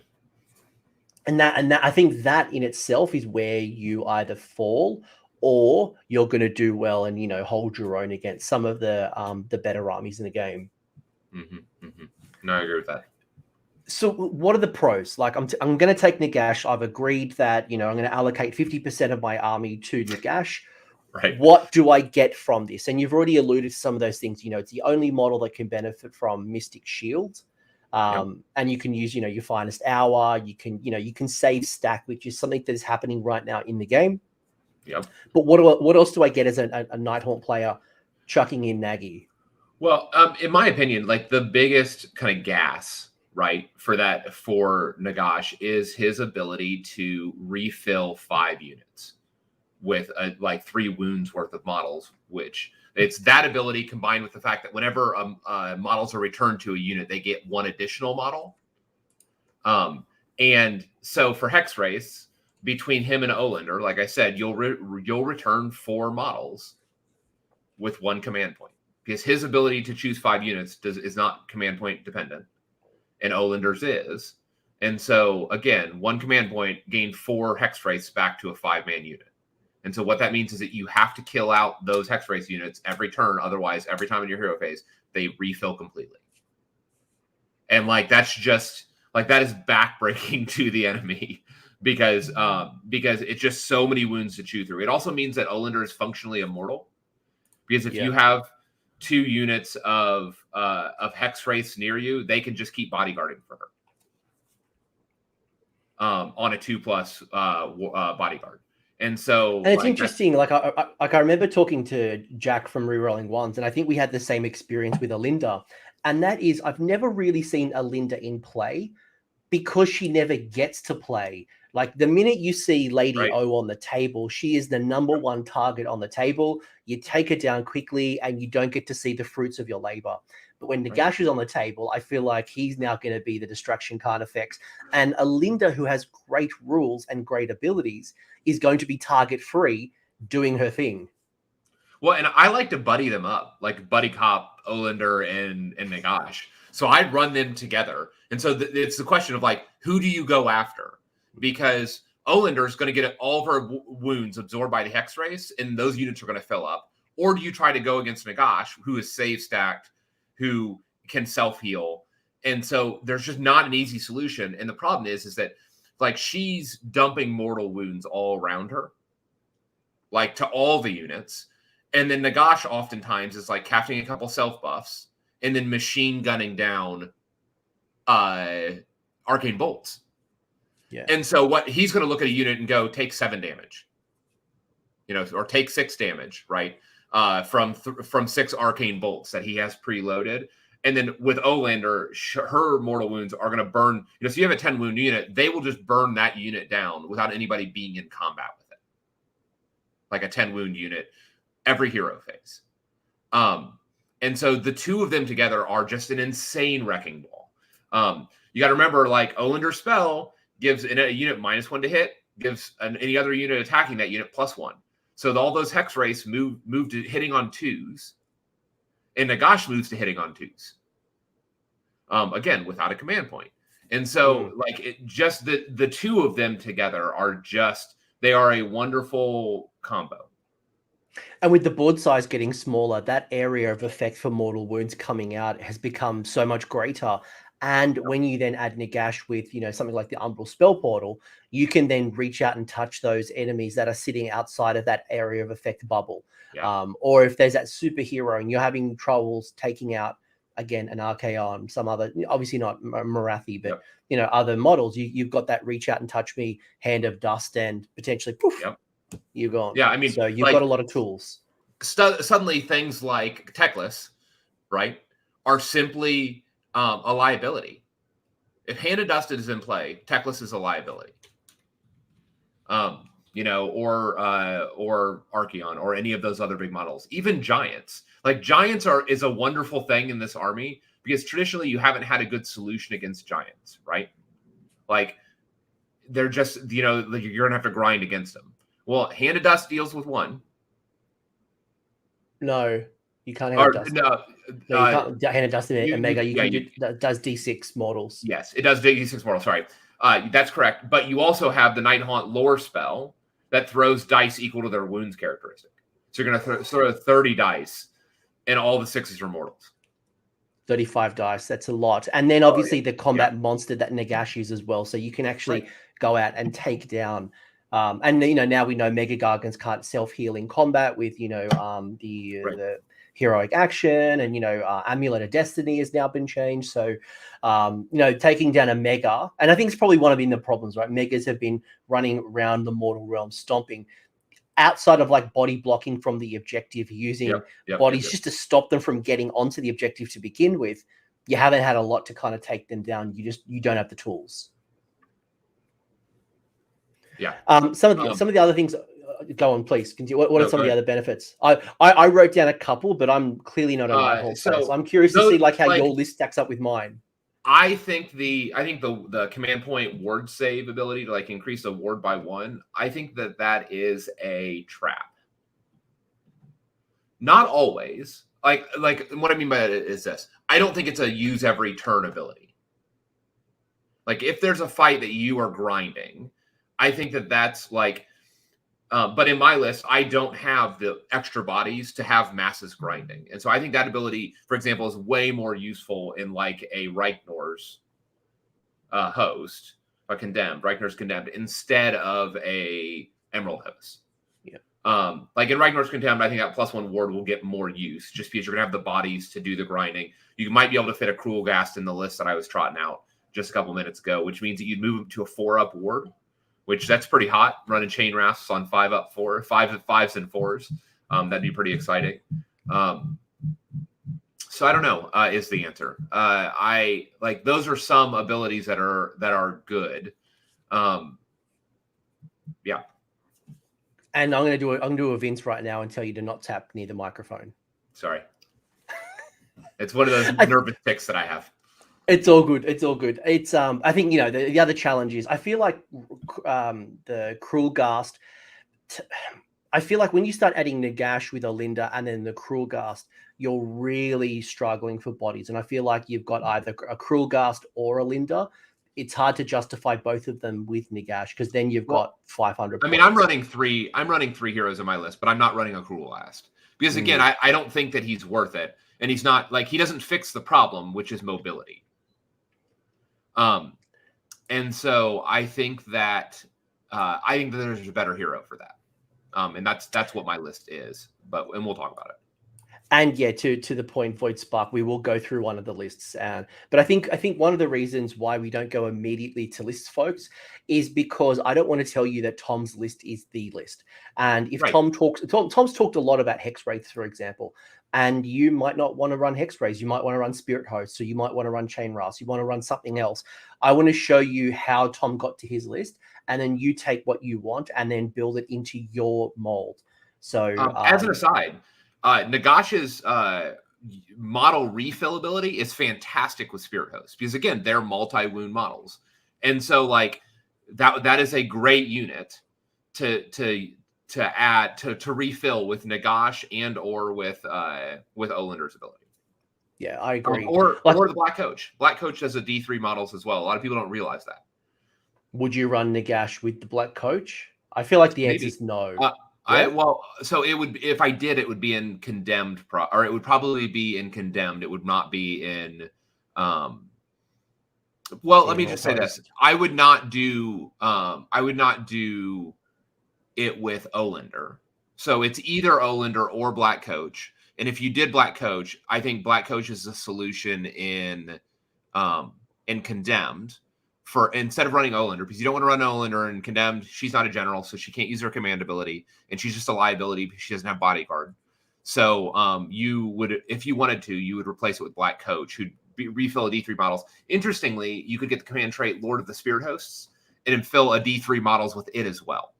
And that I think that in itself is where you either fall or you're going to do well and hold your own against some of the better armies in the game. Mm-hmm, mm-hmm. No, I agree with that. So what are the pros? Like I'm going to take Nagash. I've agreed that I'm going to allocate 50% of my army to Nagash. Right. What do I get from this? And you've already alluded to some of those things. It's the only model that can benefit from Mystic Shield. And you can use, your finest hour. You can save stack, which is something that is happening right now in the game. Yep. But what else do I get as a Nighthaunt player chucking in Nagy? Well, in my opinion, like the biggest kind of gas, right, for Nagash is his ability to refill 5 units with 3 wounds worth of models, which it's that ability combined with the fact that whenever models are returned to a unit, they get 1 additional model. And so for Hex Race, between him and Olander, like I said, you'll return 4 models with 1 command point, because his ability to choose 5 units is not command point dependent, and Olander's is. And so again, 1 command point gained 4 Hex Race back to a 5-man unit. And so what that means is that you have to kill out those Hex Race units every turn. Otherwise, every time in your hero phase, they refill completely. And that's just that is backbreaking to the enemy because it's just so many wounds to chew through. It also means that Olander is functionally immortal, because if you have 2 units of Hex Race near you, they can just keep bodyguarding for her on a 2+ bodyguard. And so, and it's interesting. I remember talking to Jack from Rerolling Ones, and I think we had the same experience with Alinda. And that is, I've never really seen Alinda in play because she never gets to play. Like the minute you see Lady O on the table, she is the number 1 target on the table. You take her down quickly, and you don't get to see the fruits of your labor. But when Nagash is on the table, I feel like he's now going to be the destruction card effects. And Alinda, who has great rules and great abilities, is going to be target free doing her thing. Well, and I like to buddy them up, like buddy cop Olander and Nagash. So I run them together. And so it's the question of who do you go after? Because Olander is going to get all of her wounds absorbed by the Hex Race, and those units are going to fill up. Or do you try to go against Nagash, who is save stacked, who can self-heal? And so there's just not an easy solution. And the problem is that she's dumping mortal wounds all around her, to all the units. And then Nagash oftentimes is casting a couple self buffs and then machine gunning down arcane bolts. Yeah. And so what he's going to look at a unit and go, take 7 damage, or take 6 damage, right? From 6 arcane bolts that he has preloaded. And then with Olander, her mortal wounds are going to burn. So you have a 10 wound unit, they will just burn that unit down without anybody being in combat with it. Like a 10 wound unit every hero phase. And so the two of them together are just an insane wrecking ball. You got to remember, like, Olander's spell gives in a unit -1 to hit, gives any other unit attacking that unit +1. So all those Hex Race move to hitting on 2s, and Nagash moves to hitting on 2s. Again, without a command point. And so, like, it just the two of them together are they are a wonderful combo. And with the board size getting smaller, that area of effect for mortal wounds coming out has become so much greater. And when you then add Nagash with, something like the Umbral Spell Portal, you can then reach out and touch those enemies that are sitting outside of that area of effect bubble. Yeah. Or if there's that superhero and you're having troubles taking out, again, an Archaon, some other, obviously not Marathi, but, other models, you've got that reach out and touch me, Hand of Dust, and potentially, poof, you're gone. Yeah, I mean, so you've got a lot of tools. Suddenly things like Techless, right, are simply a liability. If Hand of Dust is in play, Techless is a liability. Or Archaon, or any of those other big models. Even Giants. Like, Giants is a wonderful thing in this army, because traditionally you haven't had a good solution against Giants, right? Like, they're just, you're going to have to grind against them. Well, Hand of Dust deals with 1. No, you can't Hand of Dust. No, you can't Hand of Dust in Omega. You can do that does D6 models. Yes, it does D6 models. Sorry. That's correct. But you also have the Nighthawt lore spell that throws dice equal to their wounds characteristic. So you're going to throw 30 dice, and all the 6s are mortals. 35 dice. That's a lot. And then obviously the combat monster that Nagash uses as well. So you can actually go out and take down. And now we know Mega Gargants can't self-heal in combat with the heroic action, and Amulet of Destiny has now been changed. So taking down a Mega, and I think it's probably one of the problems, right? Megas have been running around the mortal realm stomping outside of like body blocking from the objective, using bodies just to stop them from getting onto the objective to begin with. You haven't had a lot to kind of take them down. You don't have the tools. Yeah. Some of the other things. Go on, please. Continue. What are some of the other benefits? I wrote down a couple, but I'm clearly not a Nighthawt player, so I'm curious to see how your list stacks up with mine. I think the command point ward save ability to increase the ward by 1. I think that is a trap. Not always. Like what I mean by that is this. I don't think it's a use every turn ability. Like, if there's a fight that you are grinding, I think that's but in my list, I don't have the extra bodies to have masses grinding. And so I think that ability, for example, is way more useful in a Reichnor's host, Reichnor's Condemned, instead of a Emerald host. Yeah. In Reichnor's Condemned, I think that +1 ward will get more use, just because you're going to have the bodies to do the grinding. You might be able to fit a Cruel Ghast in the list that I was trotting out just a couple minutes ago, which means that you'd move to a 4-up ward, which that's pretty hot, running Chain Rasps on 5-up 4, 5s and 4s. That'd be pretty exciting. So I don't know, is the answer. I those are some abilities that are good. Yeah. And I'm gonna do a Vince right now and tell you to not tap near the microphone. Sorry. It's one of those nervous tics that I have. It's all good. It's all good. It's I think the other challenge is, I feel like the Cruel Ghast. I feel like when you start adding Nagash with Olinda and then the Cruel Ghast, you're really struggling for bodies. And I feel like you've got either a Cruel Ghast or Olinda. It's hard to justify both of them with Nagash, because then you've got 500 points. I mean, I'm running three heroes in my list, but I'm not running a Cruel Ghast, because again, I don't think that he's worth it, and he's not he doesn't fix the problem, which is mobility. And so I think that there's a better hero for that. And that's what my list is, and we'll talk about it. And yeah, to the point, Void Spark, we will go through one of the lists. But I think one of the reasons why we don't go immediately to lists, folks, is because I don't want to tell you that Tom's list is the list. And if Tom's talked a lot about Hex Race, for example, and you might not want to run Hex Race, you might want to run Spirit Host, so you might want to run Chain Rasp, you want to run something else. I want to show you how Tom got to his list, and then you take what you want and then build it into your mold. So as an aside, Nagash's model refillability is fantastic with Spirit Host because again, they're multi-wound models, and so like that is a great unit to add to refill with Nagash and or with Olander's ability. Yeah, I agree. Or the Black Coach. Black Coach does a D3 models as well. A lot of people don't realize that. Would you run Nagash with the Black Coach? I feel like the answer is no. So it would, if I did, it would be in Condemned, or it would probably be in Condemned. It would not be in. Let me just say this: I would not do it with Olander. So it's either Olander or Black Coach. And if you did Black Coach, I think Black Coach is the solution in Condemned. For instead of running Olander, because you don't want to run Olander in Condemned, she's not a general, so she can't use her command ability, and she's just a liability because she doesn't have bodyguard. So you would, if you wanted to, you would replace it with Black Coach, who'd refill a D3 models. Interestingly, you could get the command trait Lord of the Spirit Hosts and then fill a D3 models with it as well.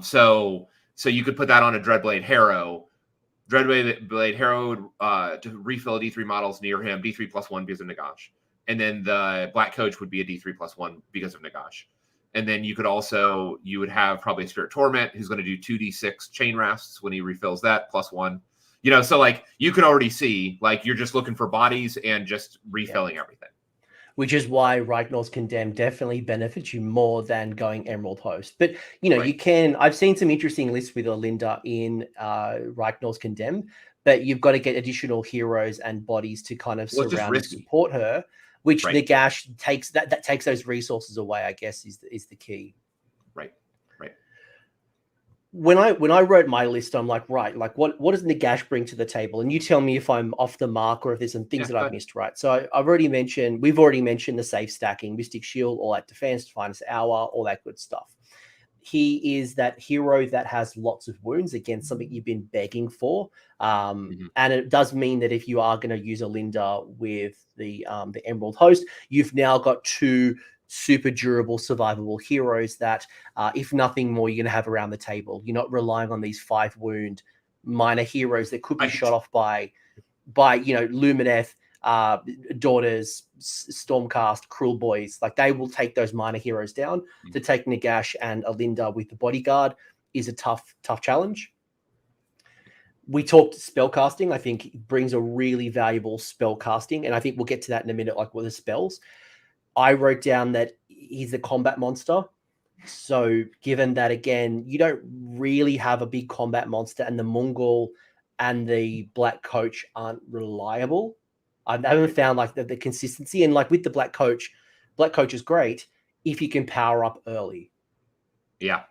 So you could put that on a Dreadblade Harrow. Dreadblade Harrow to refill a D3 models near him, D3+1 because of Nagash. And then the Black Coach would be a D3+1 because of Nagash. And then you would have probably a Spirit Torment who's going to do 2d6 chain rasps when he refills that +1. So like you could already see, like you're just looking for bodies and just refilling everything. Which is why Reichnor's Condemned definitely benefits you more than going Emerald Host. But, you can, I've seen some interesting lists with Olinda in Reichnor's Condemned, but you've got to get additional heroes and bodies to kind of surround and support her. Which Nagash takes that takes those resources away, I guess, is the key. Right. When I wrote my list, I'm like, what does Nagash bring to the table? And you tell me if I'm off the mark or if there's some things that I've missed, right? So we've already mentioned the safe stacking, Mystic Shield, all that defense, Finest Hour, all that good stuff. He is that hero that has lots of wounds, again, something you've been begging for. And it does mean that if you are going to use Olinda with the Emerald Host, you've now got two super durable, survivable heroes that, if nothing more, you're going to have around the table. You're not relying on these 5 wound minor heroes that could be shot off by Lumineth, Daughters, Stormcast, Cruel Boys. Like they will take those minor heroes down. To take Nagash and Olinda with the bodyguard is a tough challenge. We talked spellcasting. I think brings a really valuable spellcasting, and I think we'll get to that in a minute, like with the spells. I wrote down that he's a combat monster. So given that, again, you don't really have a big combat monster, and the Mongol and the Black Coach aren't reliable. I haven't found like the consistency, and like with the Black Coach is great if you can power up early. Yeah.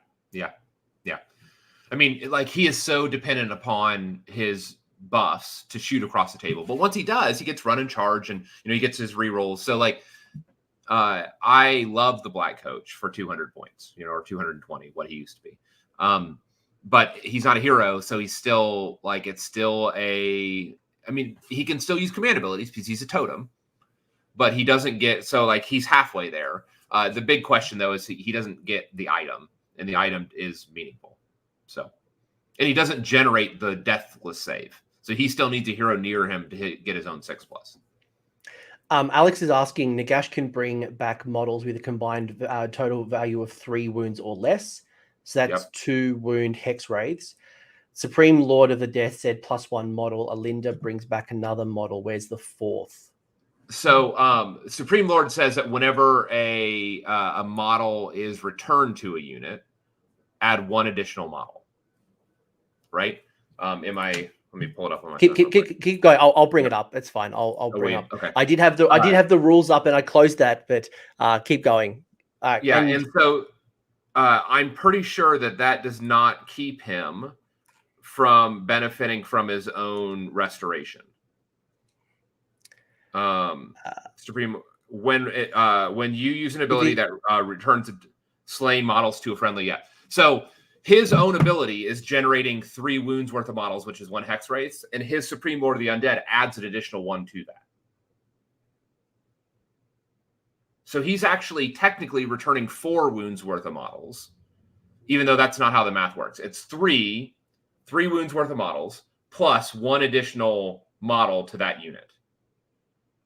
I mean, like he is so dependent upon his buffs to shoot across the table, but once he does, he gets run and charge, and he gets his rerolls. So like, I love the Black Coach for 200 points, or 220, what he used to be. But he's not a hero, so he's still like he can still use command abilities because he's a totem, but he doesn't get, so like he's halfway there. The big question though is he doesn't get the item, and the item is meaningful. So, and he doesn't generate the deathless save, so he still needs a hero near him to get his own 6+. Alex is asking, Nagash can bring back models with a combined total value of 3 wounds or less. So that's 2 wound Hex Wraiths. Supreme Lord of the Death said +1 model. Olinda brings back another model. Where's the 4th? So Supreme Lord says that whenever a model is returned to a unit, add 1 additional model. Right? Let me pull it up on my phone. Keep going. I'll bring it up. It's fine. I'll bring it up. Okay. I did have the rules up and I closed that, but keep going. And so I'm pretty sure that does not keep him from benefiting from his own restoration. Supreme, when you use an ability that returns slain models to a friendly, So his own ability is generating 3 wounds worth of models, which is 1 Hex Race, and his Supreme Lord of the Undead adds an additional 1 to that. So he's actually technically returning 4 wounds worth of models, even though that's not how the math works. It's 3 wounds worth of models plus 1 additional model to that unit.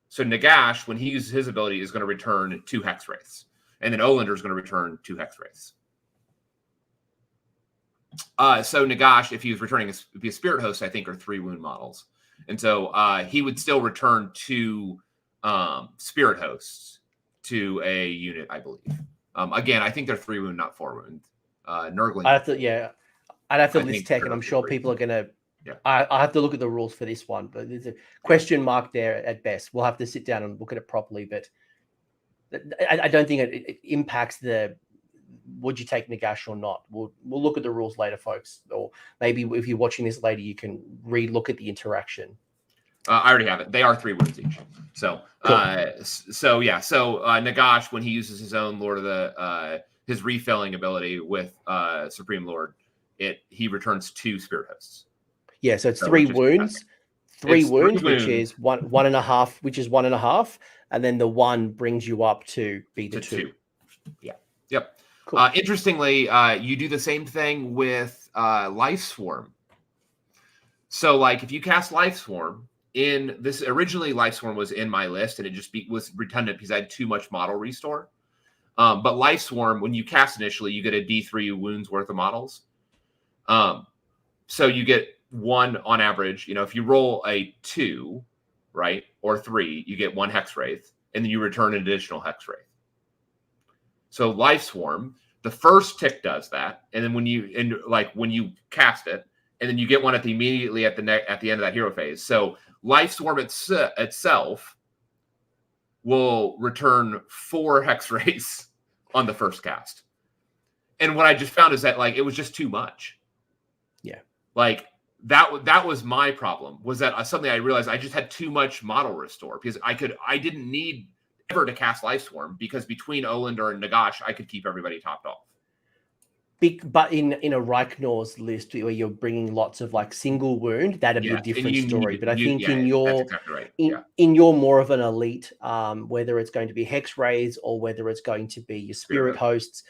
So Nagash, when he uses his ability, is going to return 2 Hex Wraiths. And then Olander is going to return 2 Hex Wraiths. So Nagash, if he was returning a Spirit Host, I think, are 3 wound models. And so he would still return 2 Spirit Hosts to a unit, I believe. Again, I think they're 3 wound, not 4 wound. Nurgling. I'd have to list tech, and I'm sure people are going to. Yeah. I have to look at the rules for this one, but there's a question mark there at best. We'll have to sit down and look at it properly, but I don't think it impacts the would you take Nagash or not. We'll look at the rules later, folks, or maybe if you're watching this later, you can re-look at the interaction. I already have it. They are 3 wounds each. So, cool. So Nagash, when he uses his own Lord of the his refilling ability with Supreme Lord, he returns 2 Spirit Hosts. Yeah, so it's 3 wounds. 3 wounds, which is 1.5, which is 1.5, and then the 1 brings you up to be the 2. Yeah. Yep. Cool. Interestingly, you do the same thing with Life Swarm. So, like, if you cast Life Swarm in this, originally Life Swarm was in my list, and it just was redundant because I had too much model restore. But Life Swarm, when you cast initially, you get a D3 wounds worth of models. So you get 1 on average. If you roll a 2, right, or 3, you get 1 Hex Wraith, and then you return an additional Hex Wraith. So Life Swarm, the first tick does that, and then when you cast it, and then you get 1 immediately at the end of that hero phase. So Life Swarm itself will return 4 Hex Wraiths on the first cast. And what I just found is that it was just too much. Yeah. That was my problem, was that suddenly I realized I just had too much model restore because I didn't need ever to cast Life Swarm because between Olander and Nagash, I could keep everybody topped off. But in a Reichnor's list where you're bringing lots of single wound, that'd be a different story. But I think in your exactly right. in your more of an elite, whether it's going to be Hex Rays or whether it's going to be your Spirit Hosts,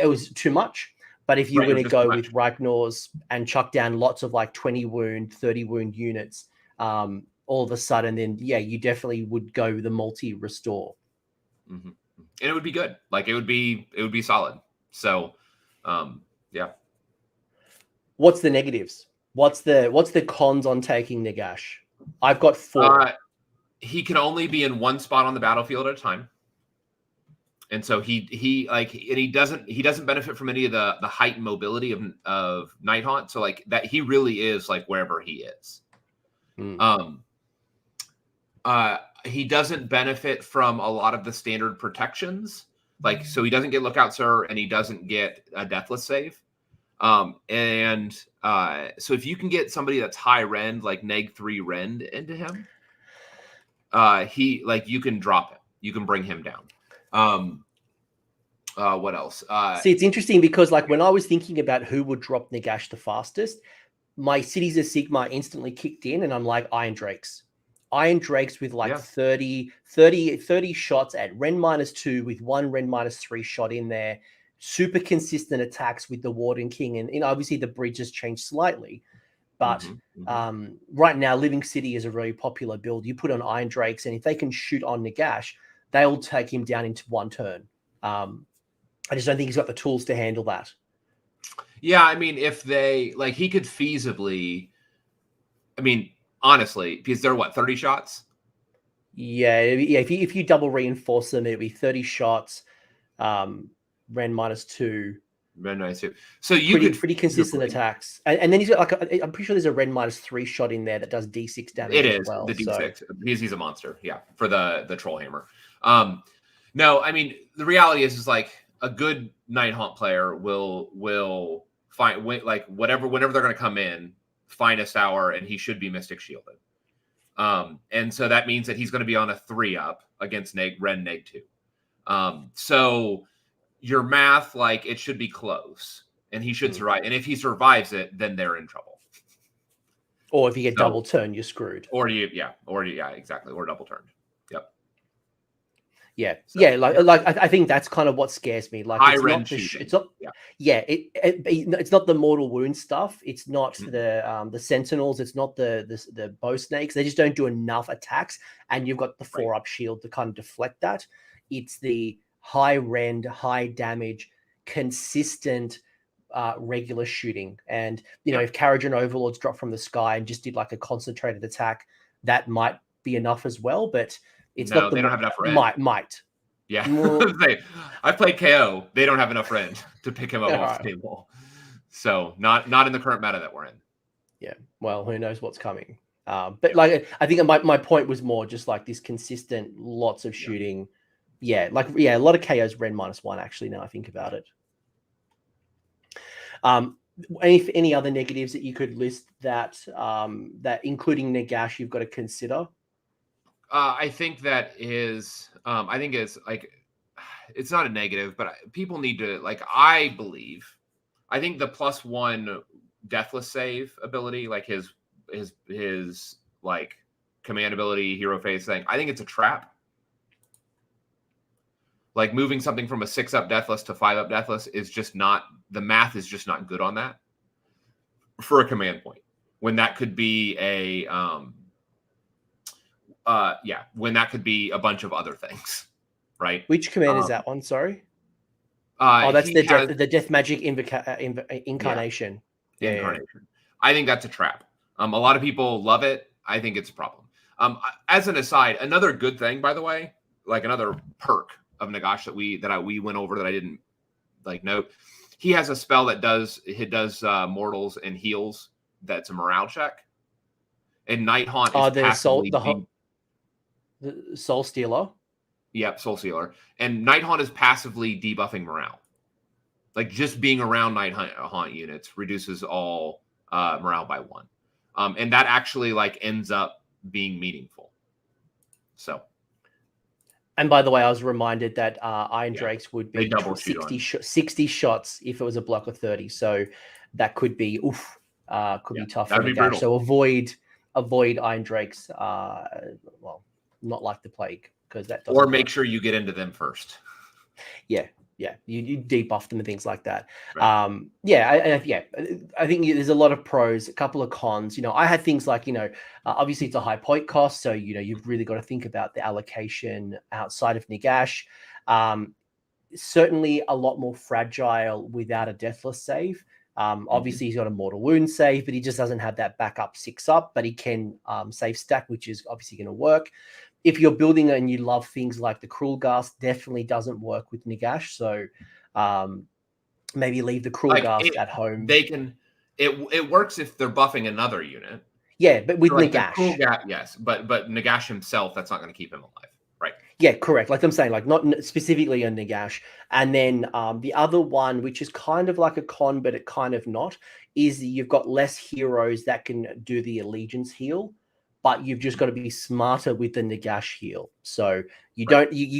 it was too much. But if you're going to go with Reichnor's and chuck down lots of 20 wound, 30 wound units, all of a sudden, then you definitely would go the multi-restore. Mm-hmm. And it would be good. It would be solid. So, yeah. What's the negatives? What's the cons on taking Nagash? I've got 4. He can only be in 1 spot on the battlefield at a time. And so he doesn't benefit from any of the height and mobility of Nighthawt. So that he really is wherever he is. He doesn't benefit from a lot of the standard protections. So he doesn't get Lookout Sir, and he doesn't get a Deathless save. So if you can get somebody that's high rend, neg 3 rend into him, you can drop him. You can bring him down. What else? See, it's interesting because when I was thinking about who would drop Nagash the fastest, my Cities of Sigmar instantly kicked in, and I'm like, Iron Drakes with 30 shots at Ren -2 with 1 Ren -3 shot in there. Super consistent attacks with the Warden King. And obviously the bridge has changed slightly. But right now, Living City is a very popular build. You put on Iron Drakes, and if they can shoot on Nagash, they'll take him down into 1 turn. I just don't think he's got the tools to handle that. Yeah, I mean, if they he could feasibly, honestly, because they're 30 shots. Yeah. If you double reinforce them, it'd be 30 shots. Ren -2. Ren -2. So you pretty consistent attacks, and then he's got I'm pretty sure there's a Ren -3 shot in there that does D6 damage. It is well, the D6 because he's a monster. Yeah, for the Troll Hammer. No, the reality is a good Nighthawt player will whenever they're going to come in, finest hour, and he should be Mystic Shielded. And so that means that he's going to be on a 3-up against Ren Neg 2. So your math, like, it should be close, and he should survive. And if he survives it, then they're in trouble. Or if you get double turn, you're screwed. Exactly. Or double turned. Yep. Yeah. So, yeah. I think that's kind of what scares me. Like, it's not the mortal wound stuff. It's not the sentinels. It's not the bow snakes. They just don't do enough attacks. And you've got the 4-up shield to kind of deflect that. It's the high rend, high damage, consistent, regular shooting. And if Carriage and Overlords drop from the sky and just did like a concentrated attack, that might be enough as well. But it's not. They don't have enough rend. Might. Yeah. I played KO. They don't have enough rend to pick him up off the table. So not in the current meta that we're in. Yeah. Well, who knows what's coming? But like, I think my point was more just like this consistent, lots of shooting. Yeah. A lot of KOs rend -1 actually. Now I think about it. Any other negatives that you could list that including Nagash you've got to consider? I think that is, I think it's like, it's not a negative, but people need to, like, I think the +1 deathless save ability, like his like command ability, hero phase thing, I think it's a trap. Like moving something from a 6-up deathless to 5-up deathless is just not, the math is just not good on that for a command point. When that could be when that could be a bunch of other things, right? Which command is that one? Sorry. That's the death magic incarnation. Yeah. Incarnation. I think that's a trap. A lot of people love it. I think it's a problem. As an aside, another good thing, by the way, like another perk of Nagash that we went over that I didn't like note. He has a spell that does mortals and heals. That's a morale check. And Nighthaunt is the Soul Stealer. Yep, Soul Stealer. And Nighthaunt is passively debuffing morale. Like just being around Nighthaunt units reduces all morale by 1. And that actually like ends up being meaningful. So. And by the way, I was reminded that Iron Drakes would be 60 shots if it was a block of 30. So that could be be tough for Nagash. So avoid Iron Drakes. Not like the plague, because that doesn't make sure you get into them first. Yeah. You debuff them and things like that. Right. I think there's a lot of pros, a couple of cons. I had things like, obviously it's a high point cost, so you've really got to think about the allocation outside of Nagash. Certainly a lot more fragile without a deathless save. Obviously he's got a mortal wound save, but he just doesn't have that backup 6-up, but he can save stack, which is obviously going to work. If you're building and you love things like the Cruel Ghast, definitely doesn't work with Nagash. So maybe leave the Cruel Ghast at home. It works if they're buffing another unit. Yeah, but with Nagash. Yes, but Nagash himself, that's not going to keep him alive. Right. Yeah, correct. Like I'm saying, like not specifically on Nagash. And then the other one, which is kind of like a con, but it kind of not, is you've got less heroes that can do the allegiance heal, but you've just got to be smarter with the Nagash heal. So you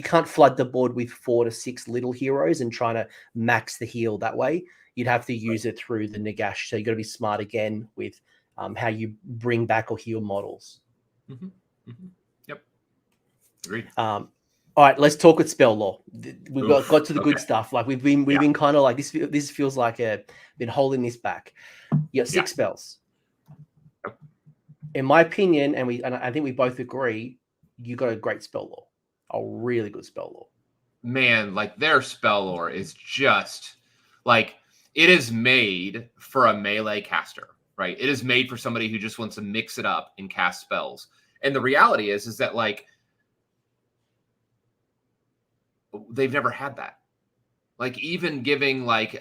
can't flood the board with 4 to 6 little heroes and trying to max the heal that way. You'd have to use it through the Nagash. So you got to be smart again with how you bring back or heal models. Mm-hmm. Mm-hmm. Yep. Agreed. All right, let's talk with spell lore. We've got to the good stuff. Like we've been kind of like this feels like been holding this back. You got 6 spells. In my opinion, and I think we both agree, you got a great spell lore, a really good spell lore. Man, like their spell lore is just like it is made for a melee caster, right? It is made for somebody who just wants to mix it up and cast spells. And the reality is that like they've never had that. Like even giving like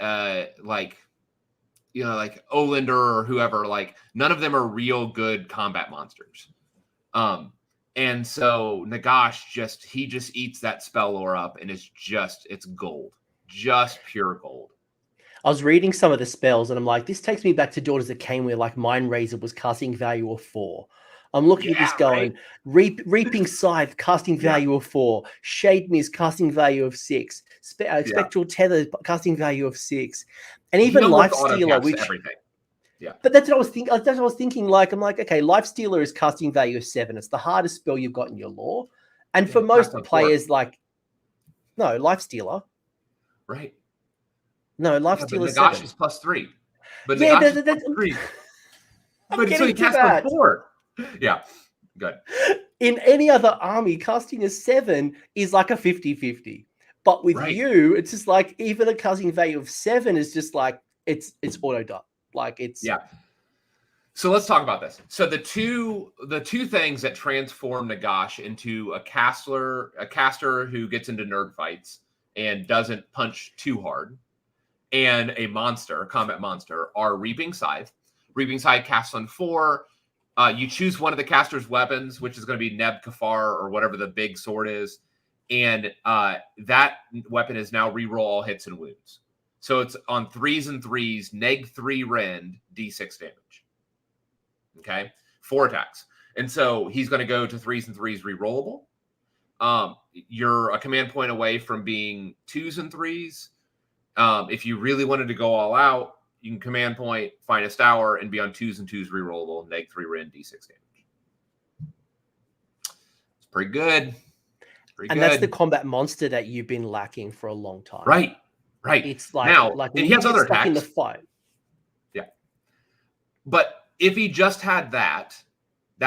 Olander or whoever, like none of them are real good combat monsters. And so Nagash just eats that spell lore up and it's gold, just pure gold. I was reading some of the spells, and I'm like, this takes me back to Daughters of Cain, where like Mind Razor was casting value of 4. I'm looking at this going, Reaping Scythe, casting value of 4. Shade Mist, casting value of 6. Spectral Tether, casting value of 6. And even Life Stealer, which everything. Yeah. But that's what I was thinking. That's what I was thinking. Like, I'm like, okay, Life Stealer is casting value of 7. It's the hardest spell you've got in your lore. And for most players, like, no, Life Stealer. Right. No, Life Stealer is Nagash is +3. But yeah, Nagash is +3. But so he casts 4. Yeah, good. In any other army, casting a 7 is like a 50-50. But with you, it's just like even a casting value of 7 is just like it's auto done. Like it's So let's talk about this. So the two things that transform Nagash into a caster who gets into nerd fights and doesn't punch too hard, and a combat monster, are Reaping Scythe. Reaping Scythe casts on 4. You choose one of the caster's weapons, which is going to be Neb Kafar or whatever the big sword is. And that weapon is now reroll all hits and wounds. So it's on 3s and 3s, neg 3 rend, d6 damage. Okay? 4 attacks. And so he's going to go to 3s and 3s rerollable. You're a command point away from being 2s and 3s. If you really wanted to go all out, you can command point, Finest Hour, and be on 2s and 2s rerollable, neg 3 rend, d6 damage. It's pretty good. That's the combat monster that you've been lacking for a long time. Right. It's like now, and he has other attacks in the fight. Yeah. But if he just had that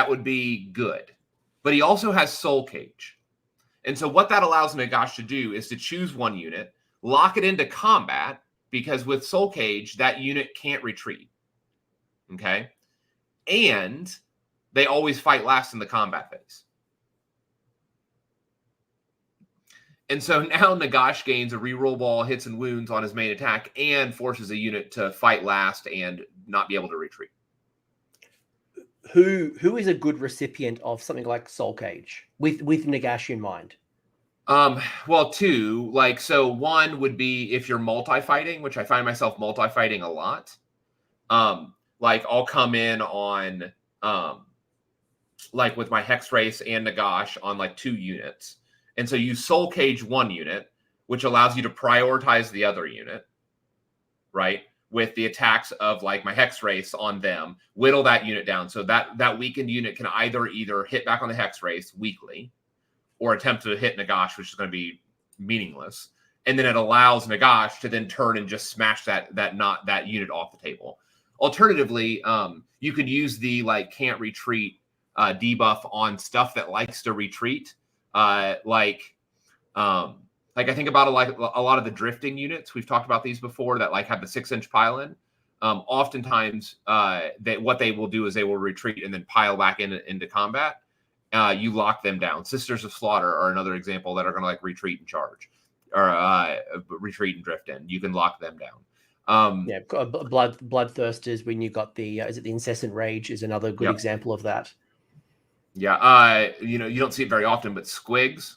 would be good. But he also has Soul Cage. And so what that allows Nagash to do is to choose one unit, lock it into combat, because with Soul Cage, that unit can't retreat. Okay? And they always fight last in the combat phase. And so now Nagash gains a reroll ball, hits and wounds on his main attack, and forces a unit to fight last and not be able to retreat. Who is a good recipient of something like Soul Cage with Nagash in mind? Well, 2. Like, so 1 would be if you're multi-fighting, which I find myself multi-fighting a lot. Like I'll come in on like with my Hex Race and Nagash on like 2 units. And so you Soul Cage 1 unit, which allows you to prioritize the other unit, right? With the attacks of like my Hex Race on them, whittle that unit down. So that weakened unit can either hit back on the Hex Race weakly or attempt to hit Nagash, which is going to be meaningless. And then it allows Nagash to then turn and just smash that unit off the table. Alternatively, you could use the like can't retreat debuff on stuff that likes to retreat. Like I think about a lot of the drifting units. We've talked about these before that like have the 6-inch pile-in. Oftentimes, what they will do is they will retreat and then pile back into combat. You lock them down. Sisters of Slaughter are another example that are going to like retreat and charge, or retreat and drift in. You can lock them down. Bloodthirsters, when you got the is it the Incessant Rage is another good example of that. Yeah, you don't see it very often, but Squigs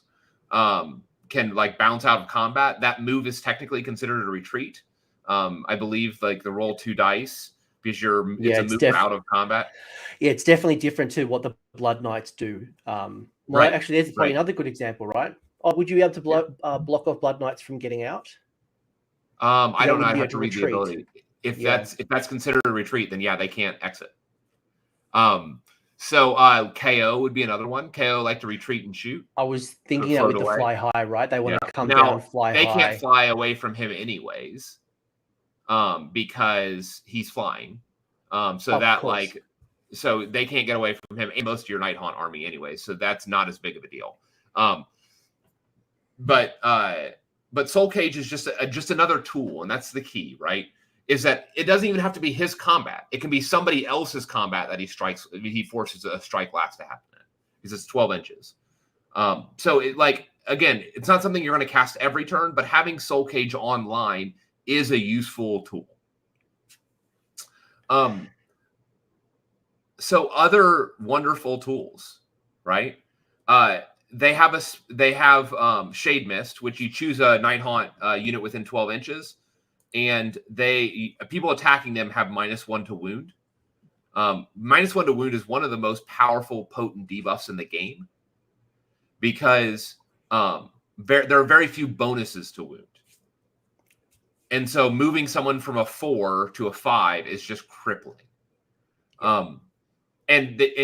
can like bounce out of combat. That move is technically considered a retreat. I believe like the roll 2 dice because it's a move out of combat. Yeah, it's definitely different to what the Blood Knights do. Actually, there's probably another good example, right? Oh, would you be able to block off Blood Knights from getting out? I don't know. I have to read the ability. If that's considered a retreat, then they can't exit. So KO would be another one. KO like to retreat and shoot. I was thinking that with the fly high, right? They want to come down and fly high. They can't fly away from him anyways, because he's flying. So they can't get away from him and most of your Nighthaunt army anyways. So that's not as big of a deal. But Soul Cage is just another tool, and that's the key, right? Is that it doesn't even have to be his combat. It can be somebody else's combat that he forces a strike last to happen in, because it's 12 inches. So it's not something you're going to cast every turn, but having Soul Cage online is a useful tool. So other wonderful tools, right? They have Shade Mist, which you choose a Nighthaunt unit within 12 inches. and people attacking them have -1 to wound. -1 to wound is one of the most powerful, potent debuffs in the game because there are very few bonuses to wound. And so moving someone from a 4 to a 5 is just crippling. And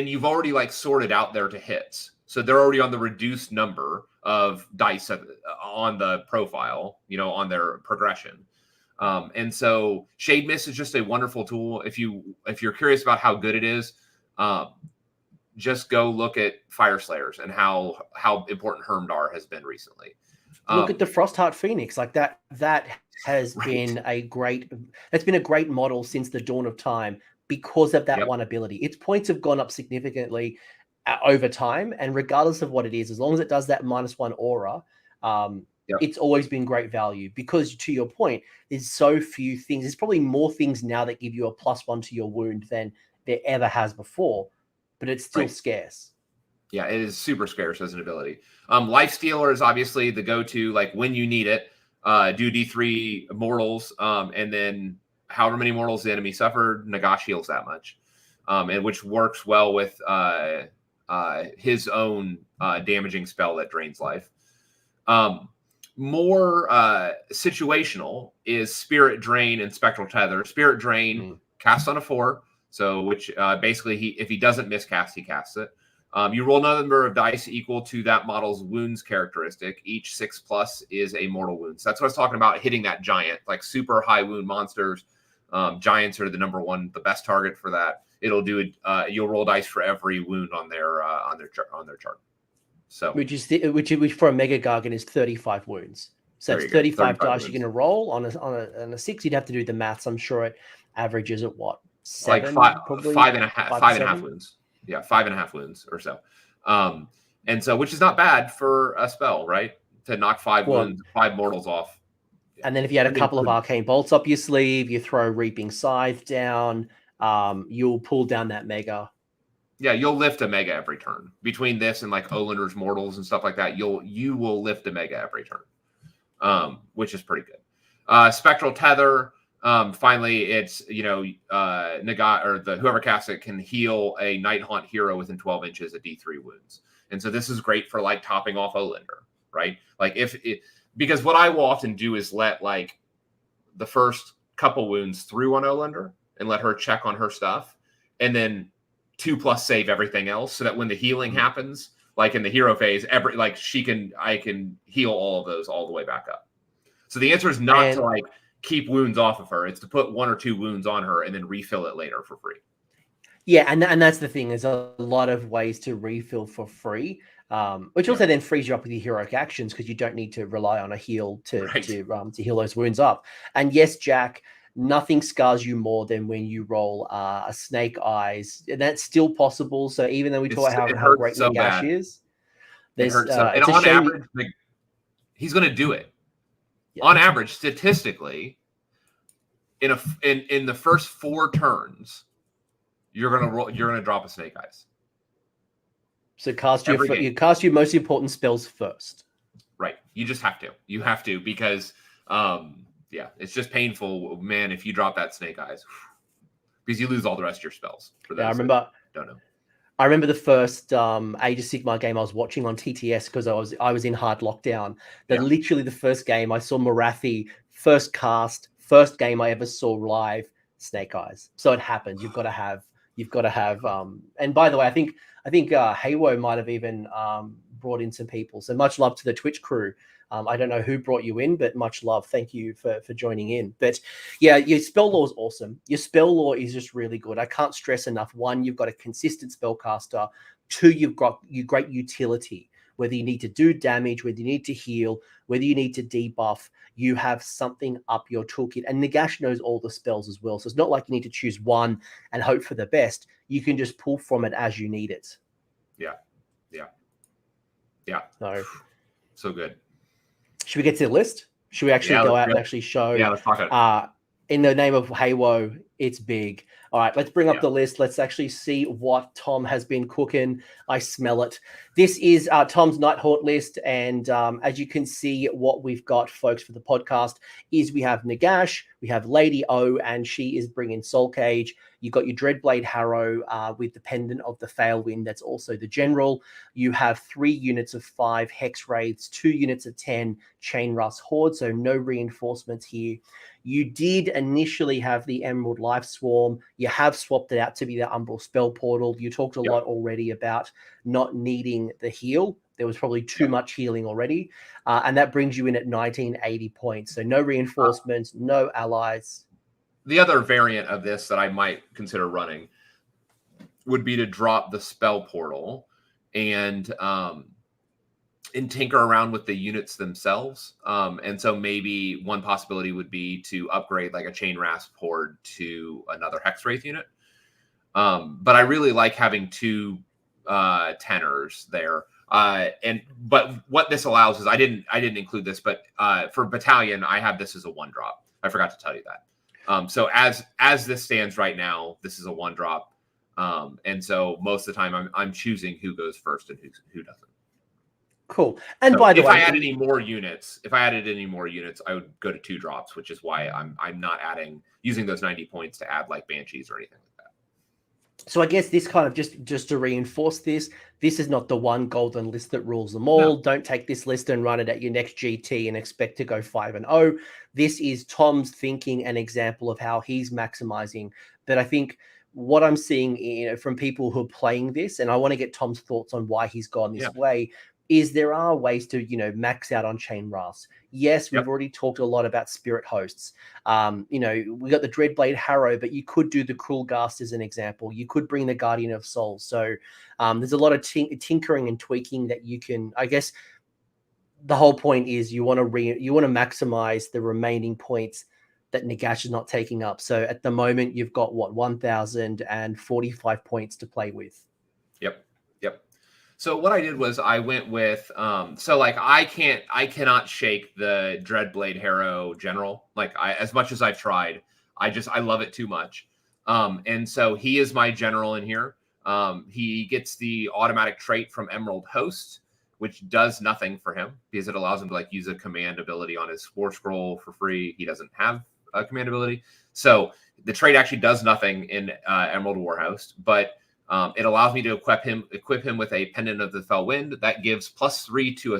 you've already like sorted out there to hits. So they're already on the reduced number of dice on the profile, on their progression. And so Shade Mist is just a wonderful tool. If you're curious about how good it is, just go look at Fire Slayers and how important Hermdar has been recently. Look at the Frostheart Phoenix, like that has been a great model since the dawn of time because of that one ability. Its points have gone up significantly over time, and regardless of what it is, as long as it does that -1 aura, it's always been great value because, to your point, there's so few things. There's probably more things now that give you a +1 to your wound than there ever has before, but it's still scarce. Yeah, it is super scarce as an ability. Life Stealer is obviously the go-to, like when you need it. Do D3 mortals, and then however many mortals the enemy suffered, Nagash heals that much, and which works well with his own damaging spell that drains life. More situational is Spirit Drain and Spectral Tether. Spirit Drain cast on a 4, so which basically if he doesn't miscast, he casts it. You roll another number of dice equal to that model's wounds characteristic. Each 6+ is a mortal wound. So that's what I was talking about, hitting that giant, like super high wound monsters. Giants are the best target for that. It'll do it. You'll roll dice for every wound on their chart. So which for a Mega Gargant is 35 wounds. So it's 35 dice wounds. You're going to roll on a 6. You'd have to do the maths. I'm sure it averages at what? 7, like probably 5.5 wounds. Yeah, 5.5 wounds or so. And so, which is not bad for a spell, right? To knock 5 wounds, 5 mortals off. And then if you had a couple of Arcane Bolts up your sleeve, you throw Reaping Scythe down, you'll pull down that Mega. Yeah, you'll lift a Mega every turn. Between this and like Olander's Mortals and stuff like that, you will lift a Mega every turn, which is pretty good. Spectral Tether. Finally, it's Nagash or whoever casts it can heal a Nighthaunt hero within 12 inches of D3 wounds, and so this is great for like topping off Olander, right? Like because what I will often do is let like the first couple wounds through on Olander and let her check on her stuff, and then 2+ save everything else, so that when the healing happens, like in the hero phase, I can heal all of those all the way back up. So the answer is not to like keep wounds off of her. It's to put 1 or 2 wounds on her and then refill it later for free. Yeah, and that's the thing. There's a lot of ways to refill for free, which also then frees you up with your heroic actions because you don't need to rely on a heal to heal those wounds up. And yes, Jack, nothing scars you more than when you roll a Snake Eyes, and that's still possible. So even though we talk about how great Nagash is, there's and on average, he's going to do it. Yeah. On average, statistically, in the first 4 turns, you're gonna drop a Snake Eyes. So you cast your most important spells first. Right. You just have to. You have to because it's just painful, man, if you drop that Snake Eyes. Because you lose all the rest of your spells. I remember. Don't know. I remember the first Age of Sigmar game I was watching on TTS because I was in hard lockdown. Literally the first game I saw Morathi first cast, first game I ever saw live, Snake Eyes. So it happens. You've got to have. And by the way, I think Howe might have even brought in some people. So much love to the Twitch crew. I don't know who brought you in, but much love. Thank you for joining in. But yeah, your spell lore is awesome. Your spell lore is just really good. I can't stress enough. 1, you've got a consistent spellcaster. 2, you've got great utility. Whether you need to do damage, whether you need to heal, whether you need to debuff, you have something up your toolkit. And Nagash knows all the spells as well. So it's not like you need to choose one and hope for the best. You can just pull from it as you need it. Yeah. So good. Should we get to the list? Should we actually go out and actually show? Yeah, let's talk about it. In the name of Howe, It's big. All right, let's bring up the list. Let's actually see what Tom has been cooking. I smell it. This is Tom's Nighthawt list. And as you can see, what we've got, folks, for the podcast is we have Nagash, we have Lady O, and she is bringing Soul Cage. You've got your Dreadblade Harrow with the Pendant of the Failwind. That's also the General. You have 3 units of 5 Hex Wraiths, 2 units of 10 Chain Rust Horde, so no reinforcements here. You did initially have the Emerald Life Swarm. You have swapped it out to be the Umbral Spell Portal. You talked a lot already about not needing the heal. There was probably too much healing already. And that brings you in at 1980 points. So no reinforcements, no allies. The other variant of this that I might consider running would be to drop the Spell Portal and tinker around with the units themselves. And so maybe one possibility would be to upgrade like a Chain Rasp Horde to another Hex Wraith unit. But I really like having 2 tenors there. But what this allows is I didn't include this, but for Battalion, I have this as a 1-drop. I forgot to tell you that. So as this stands right now, this is a 1-drop. And so most of the time I'm choosing who goes first and who doesn't. Cool. And so by the way, if I added any more units, I would go to 2 drops, which is why I'm not using those 90 points to add like Banshees or anything like that. So I guess this kind of just to reinforce this is not the one golden list that rules them all. No. Don't take this list and run it at your next GT and expect to go 5-0. This is Tom's thinking, an example of how he's maximizing. But I think what I'm seeing, from people who are playing this, and I want to get Tom's thoughts on why he's gone this way, is there are ways to, max out on Chain Rasp. Yes, we've already talked a lot about Spirit Hosts. We got the Dreadblade Harrow, but you could do the Cruel Ghast as an example. You could bring the Guardian of Souls. So there's a lot of tinkering and tweaking that you can, I guess the whole point is you want to maximize the remaining points that Nagash is not taking up. So at the moment, you've got 1,045 points to play with. Yep. So what I did was I went with, I cannot shake the Dreadblade Harrow General. As much as I've tried, I love it too much. And so he is my general in here. He gets the automatic trait from Emerald Host, which does nothing for him because it allows him to use a command ability on his War Scroll for free. He doesn't have a command ability. So the trait actually does nothing in Emerald Warhost, but it allows me to equip him with a Pendant of the Fell Wind that gives +3 to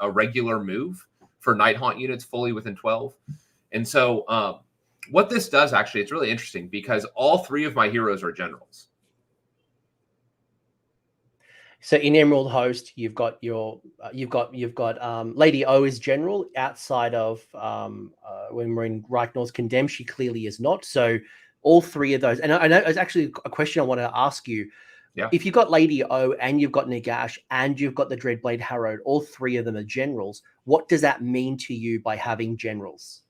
a regular move for Nighthaunt units fully within 12. And so what this does, actually, it's really interesting because all 3 of my heroes are generals. So in Emerald Host, you've got Lady O is general. Outside of when we're in Reichnor's Condemned, she clearly is not. So all 3 of those, and I know it's actually a question I want to ask you. Yeah. If you've got Lady O and you've got Nagash and you've got the Dreadblade Harrow, all 3 of them are generals. What does that mean to you by having generals?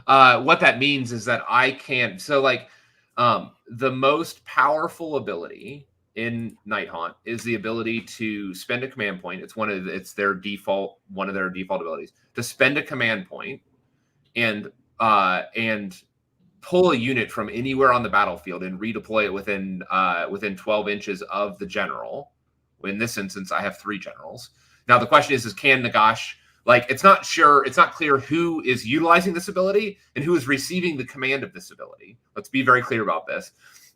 What that means is that I can't. So the most powerful ability in Nighthaunt is the ability to spend a command point. It's one of their default abilities to spend a command point and pull a unit from anywhere on the battlefield and redeploy it within 12 inches of the general. In this instance, I have 3 generals. Now the question is can Nagash, it's not clear who is utilizing this ability and who is receiving the command of this ability. Let's be very clear about this.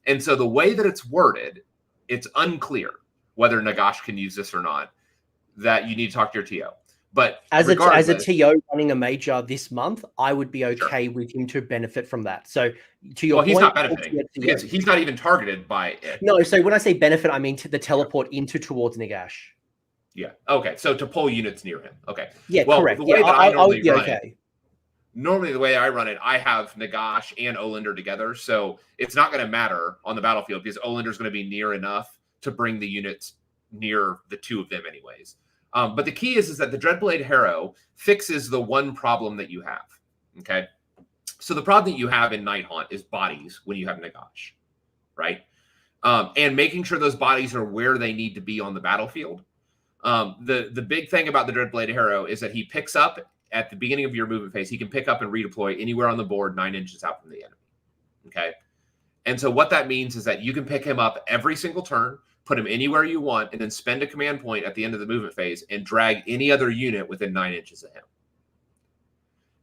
And so the way that it's worded, it's unclear whether Nagash can use this or not. That you need to talk to your TO. But as a TO running a major this month, I would be okay with him to benefit from that. So to your point, he's not benefiting because he's not even targeted by it. No, so when I say benefit, I mean to the teleport towards Nagash. Yeah. Okay. So to pull units near him. Okay. Yeah. Correct. The way that I normally run it, normally the way I run it, I have Nagash and Olander together, so it's not going to matter on the battlefield because Olander's going to be near enough to bring the units near the 2 of them, anyways. But the key is that the Dreadblade Harrow fixes the one problem that you have. Okay. So the problem that you have in Nighthaunt is bodies when you have Nagash, right? And making sure those bodies are where they need to be on the battlefield. The big thing about the Dreadblade Harrow is that he picks up at the beginning of your movement phase. He can pick up and redeploy anywhere on the board 9 inches out from the enemy. Okay. And so what that means is that you can pick him up every single turn, put him anywhere you want, and then spend a command point at the end of the movement phase and drag any other unit within 9 inches of him.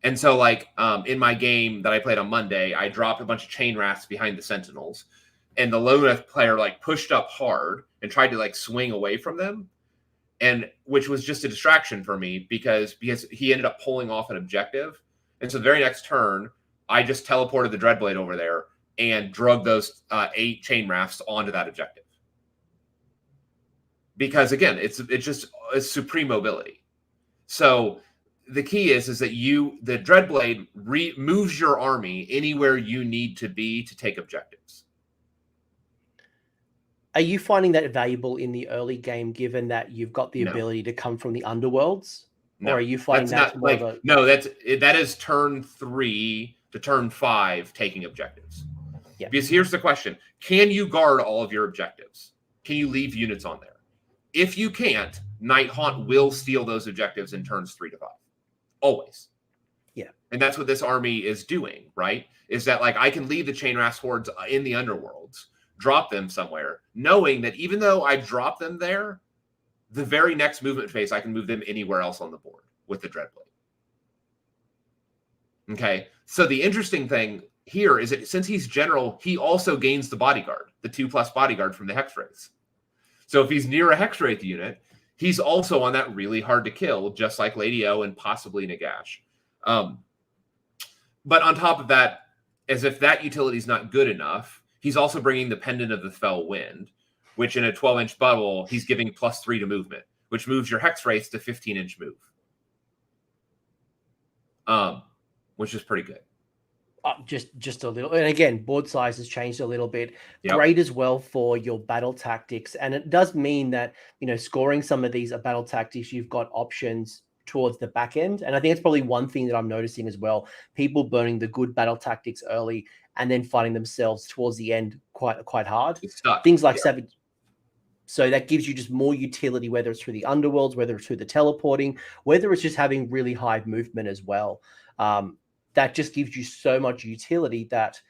And so, like, in my game that I played on Monday, I dropped a bunch of chain rafts behind the Sentinels, and the Loath player, like, pushed up hard and tried to, like, swing away from them, and which was just a distraction for me because he ended up pulling off an objective. And so the very next turn, I just teleported the Dreadblade over there and drug those 8 chain rafts onto that objective. Because, again, it's supreme mobility. So the key is that the Dreadblade moves your army anywhere you need to be to take objectives. Are you finding that valuable in the early game, given that you've got the ability to come from the underworlds? No, or are you finding that is turn 3 to turn 5 taking objectives? Yeah. Because here's the question: can you guard all of your objectives? Can you leave units on there? If you can't, Nighthaunt will steal those objectives in turns 3 to 5. Always. Yeah. And that's what this army is doing, right? Is that, like, I can leave the chain rafts hordes in the underworlds, drop them somewhere, knowing that even though I drop them there, the very next movement phase, I can move them anywhere else on the board with the Dreadblade. Okay. So the interesting thing here is that since he's general, he also gains the bodyguard, the 2+ bodyguard from the Hex Race. So if he's near a Hex Wraith unit, he's also on that really hard to kill, just like Lady O and possibly Nagash. But on top of that, as if that utility is not good enough, he's also bringing the Pendant of the Fell Wind, which in a 12-inch bubble, he's giving +3 to movement, which moves your Hex Race to 15-inch move. Which is pretty good. Just a little. And again, board size has changed a little bit. Yep. Great as well for your battle tactics. And it does mean that, scoring some of these battle tactics, you've got options towards the back end. And I think it's probably one thing that I'm noticing as well. People burning the good battle tactics early and then finding themselves towards the end quite hard. Things like Savage. So that gives you just more utility, whether it's through the underworlds, whether it's through the teleporting, whether it's just having really high movement as well. That just gives you so much utility that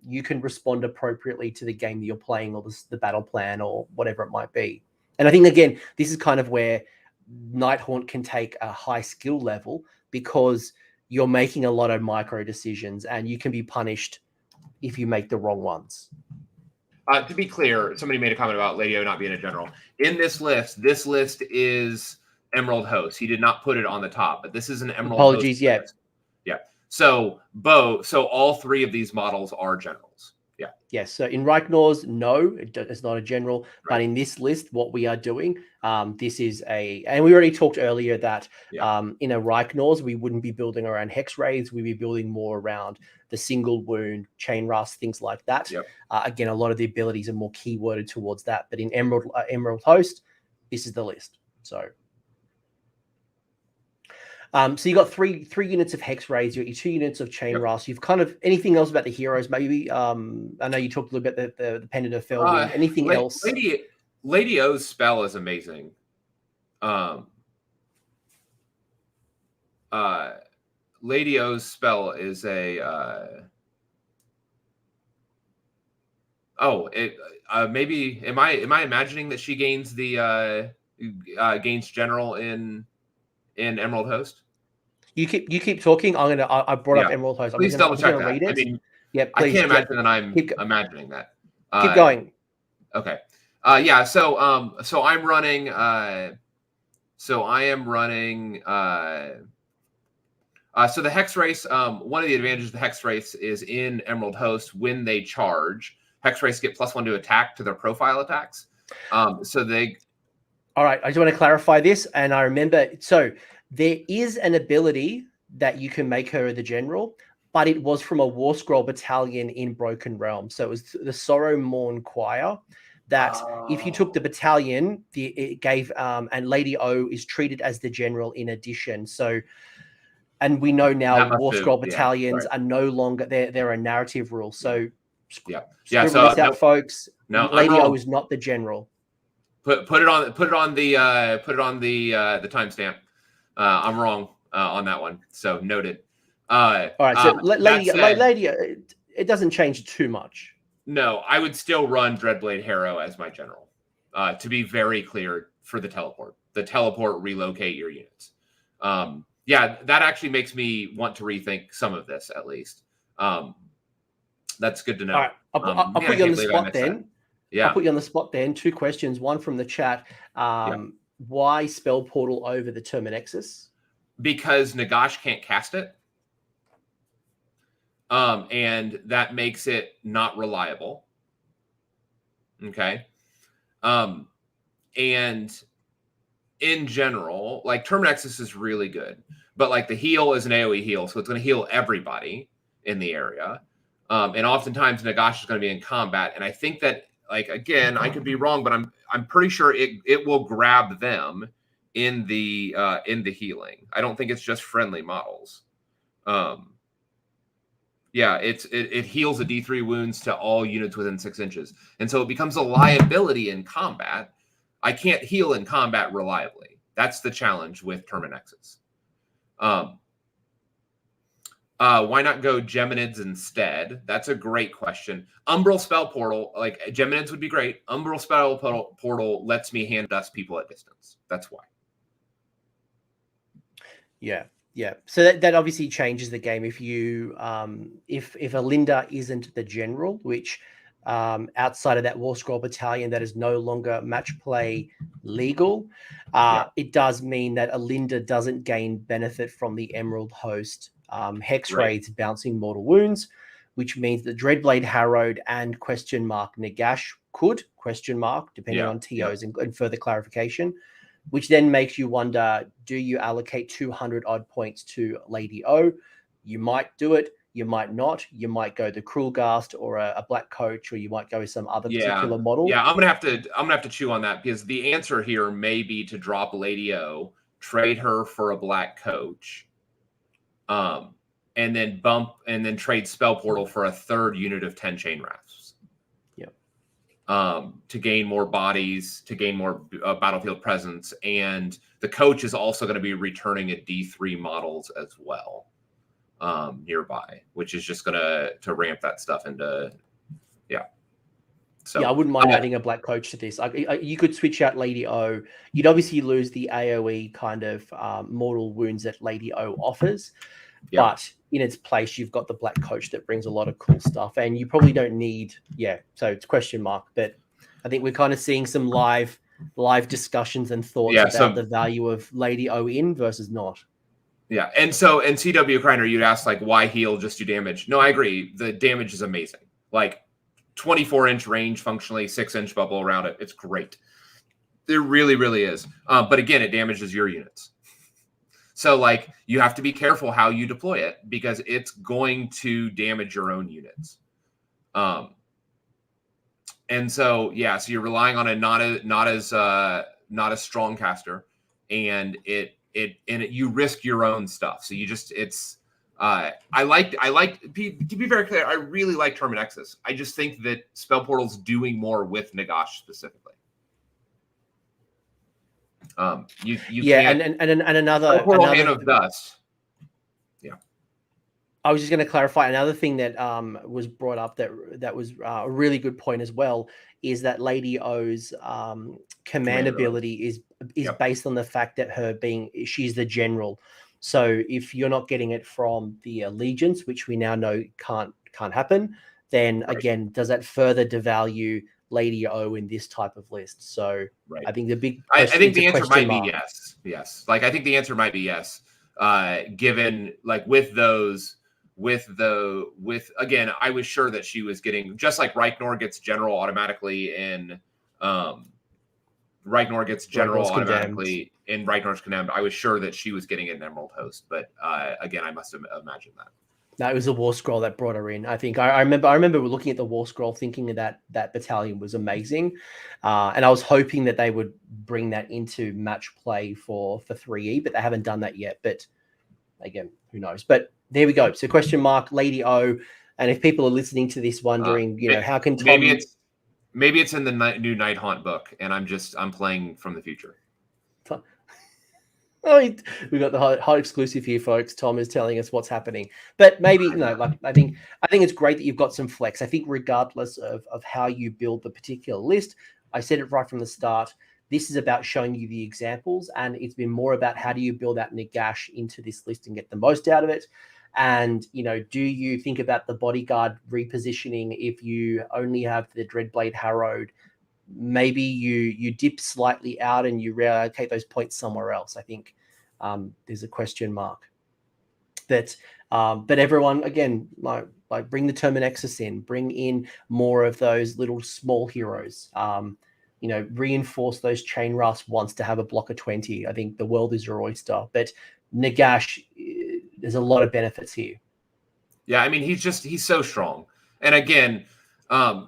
you can respond appropriately to the game that you're playing, or the battle plan, or whatever it might be. And I think, again, this is kind of where Nighthaunt can take a high skill level, because you're making a lot of micro decisions and you can be punished if you make the wrong ones. To be clear, somebody made a comment about Lady O not being a general. In this list is Emerald Host. He did not put it on the top, but this is an Emerald Host. Apologies, yeah. Yeah. So all 3 of these models are generals. Yeah. Yes. So in Reichnor's, no, it's not a general. Right. But in this list, what we are doing, this is and we already talked earlier that in a Reichnor's, we wouldn't be building around Hex Rays. We'd be building more around the single wound, chain rust, things like that. Yep. Again, a lot of the abilities are more keyworded towards that. But in Emerald Host, this is the list. So you got three units of Hex Rays, you got your 2 units of Chain Rust. You've kind of anything else about the heroes? Maybe I know you talked a little bit about the Pendant of Fell Wind. Anything else? Lady O's spell is amazing. Lady O's spell is a maybe am I imagining that she gains the gains general in Emerald Host? You keep talking. I brought up Emerald Host. Please double check that. Read it. I mean, please, I can't imagine that I'm imagining that. Keep going. Okay. So I'm running. So the Hex Race. One of the advantages of the Hex Race is in Emerald Host, when they charge, Hex Race get +1 to attack to their profile attacks. So they. All right, I just want to clarify this, and I remember, so there is an ability that you can make her the general, but it was from a War Scroll battalion in Broken Realm. So it was the Sorrow Mourn Choir that if you took the battalion, it gave, and Lady O is treated as the general in addition. So, and we know now War Scroll battalions are no longer, they're a narrative rule. So so this out, folks. No, Lady O is not the general. Put it on the timestamp. I'm wrong on that one. So noted. All right. So Lady, it doesn't change too much. No, I would still run Dreadblade Harrow as my general. To be very clear, for the teleport. The teleport, relocate your units. Yeah, that actually makes me want to rethink some of this, at least. That's good to know. All right, I'll put you on the spot then. Yeah. I'll put you on the spot then. 2 questions. One from the chat. Why Spell Portal over the Terminexus? Because Nagash can't cast it. And that makes it not reliable. Okay. And in general, like Terminexus is really good, but like the heal is an AoE heal, so it's going to heal everybody in the area. And oftentimes Nagash is going to be in combat, and I think that, like, again, I could be wrong, but I'm pretty sure it will grab them in the healing. I don't think it's just friendly models. Yeah, it heals a D3 wounds to all units within 6 inches, and so it becomes a liability in combat. I can't heal in combat reliably. That's the challenge with Terminexus. Why not go Geminids instead? That's a great question. Umbral Spell Portal, like Geminids would be great. Umbral Spell Portal lets me hand dust people at distance. That's why. Yeah. So that obviously changes the game if you if a Linda isn't the general, which outside of that War Scroll Battalion that is no longer match play legal, it does mean that a Linda doesn't gain benefit from the Emerald Host Hex Race bouncing mortal wounds, which means the Dreadblade Harrowed and Nagash could depending on TOs and further clarification, which then makes you wonder, do you allocate 200 odd points to Lady O? You might do it. You might not. You might go the Cruel Ghast or a Black Coach, or you might go with some other particular model. Yeah, I'm gonna have to chew on that, because the answer here may be to drop Lady O, trade her for a Black Coach, and then trade Spell Portal for a 3rd unit of 10 Chain Rafts. To gain more bodies, to gain more battlefield presence, and the coach is also going to be returning a D3 models as well nearby, which is just going to ramp that stuff into So I wouldn't mind adding a Black Coach to this. You could switch out Lady O. You'd obviously lose the AoE kind of mortal wounds that Lady O offers, but in its place, you've got the Black Coach that brings a lot of cool stuff, and you probably don't need, so it's question mark, but I think we're kind of seeing some live discussions and thoughts about the value of Lady O in versus not. Yeah, and CW Kreiner, you'd ask, like, why heal, just do damage? No, I agree. The damage is amazing. Like, 24-inch range functionally, 6-inch bubble around it. It's great. It really, really is. But again, it damages your units. So, like, you have to be careful how you deploy it, because it's going to damage your own units. And so, so you're relying on a not as strong caster, and you risk your own stuff. So you just I like to be very clear, I really like Terminexus. I just think that Spell Portal's doing more with Nagash specifically. And another Hand of Dust. Yeah, I was just going to clarify another thing that was brought up that was a really good point as well, is that Lady O's command ability is based on the fact that she's the general. So if you're not getting it from the allegiance, which we now know can't happen, then again, does that further devalue Lady O in this type of list? So I think the big I think the answer might be yes. Like, I think the answer might be yes. Given, like, again, I was sure that she was getting, just like Reichnor gets general automatically in in Reichnar's Condemned. I was sure that she was getting an Emerald Host, but again, I must have imagined that. That was a War Scroll that brought her in. I think I remember looking at the War Scroll, thinking that battalion was amazing, and I was hoping that they would bring that into match play for 3E, but they haven't done that yet. But again, who knows? But there we go. So question mark Lady O, and if people are listening to this wondering, how can Tom... maybe it's in the new Nighthaunt book, and I'm playing from the future. Oh, we got the hot exclusive here, folks. Tom is telling us what's happening, but maybe like I think it's great that you've got some flex. I think regardless of how you build the particular list, I said it right from the start. This is about showing you the examples, and it's been more about how do you build out Nagash into this list and get the most out of it. And do you think about the bodyguard repositioning if you only have the Dreadblade Harrowed? Maybe you dip slightly out and you reallocate those points somewhere else. I think there's a question mark that, but everyone again, like bring the Terminexus in, bring in more of those little small heroes. Reinforce those chain rasps once to have a block of 20. I think the world is your oyster, but Nagash, there's a lot of benefits here. Yeah, I mean, he's so strong, and again.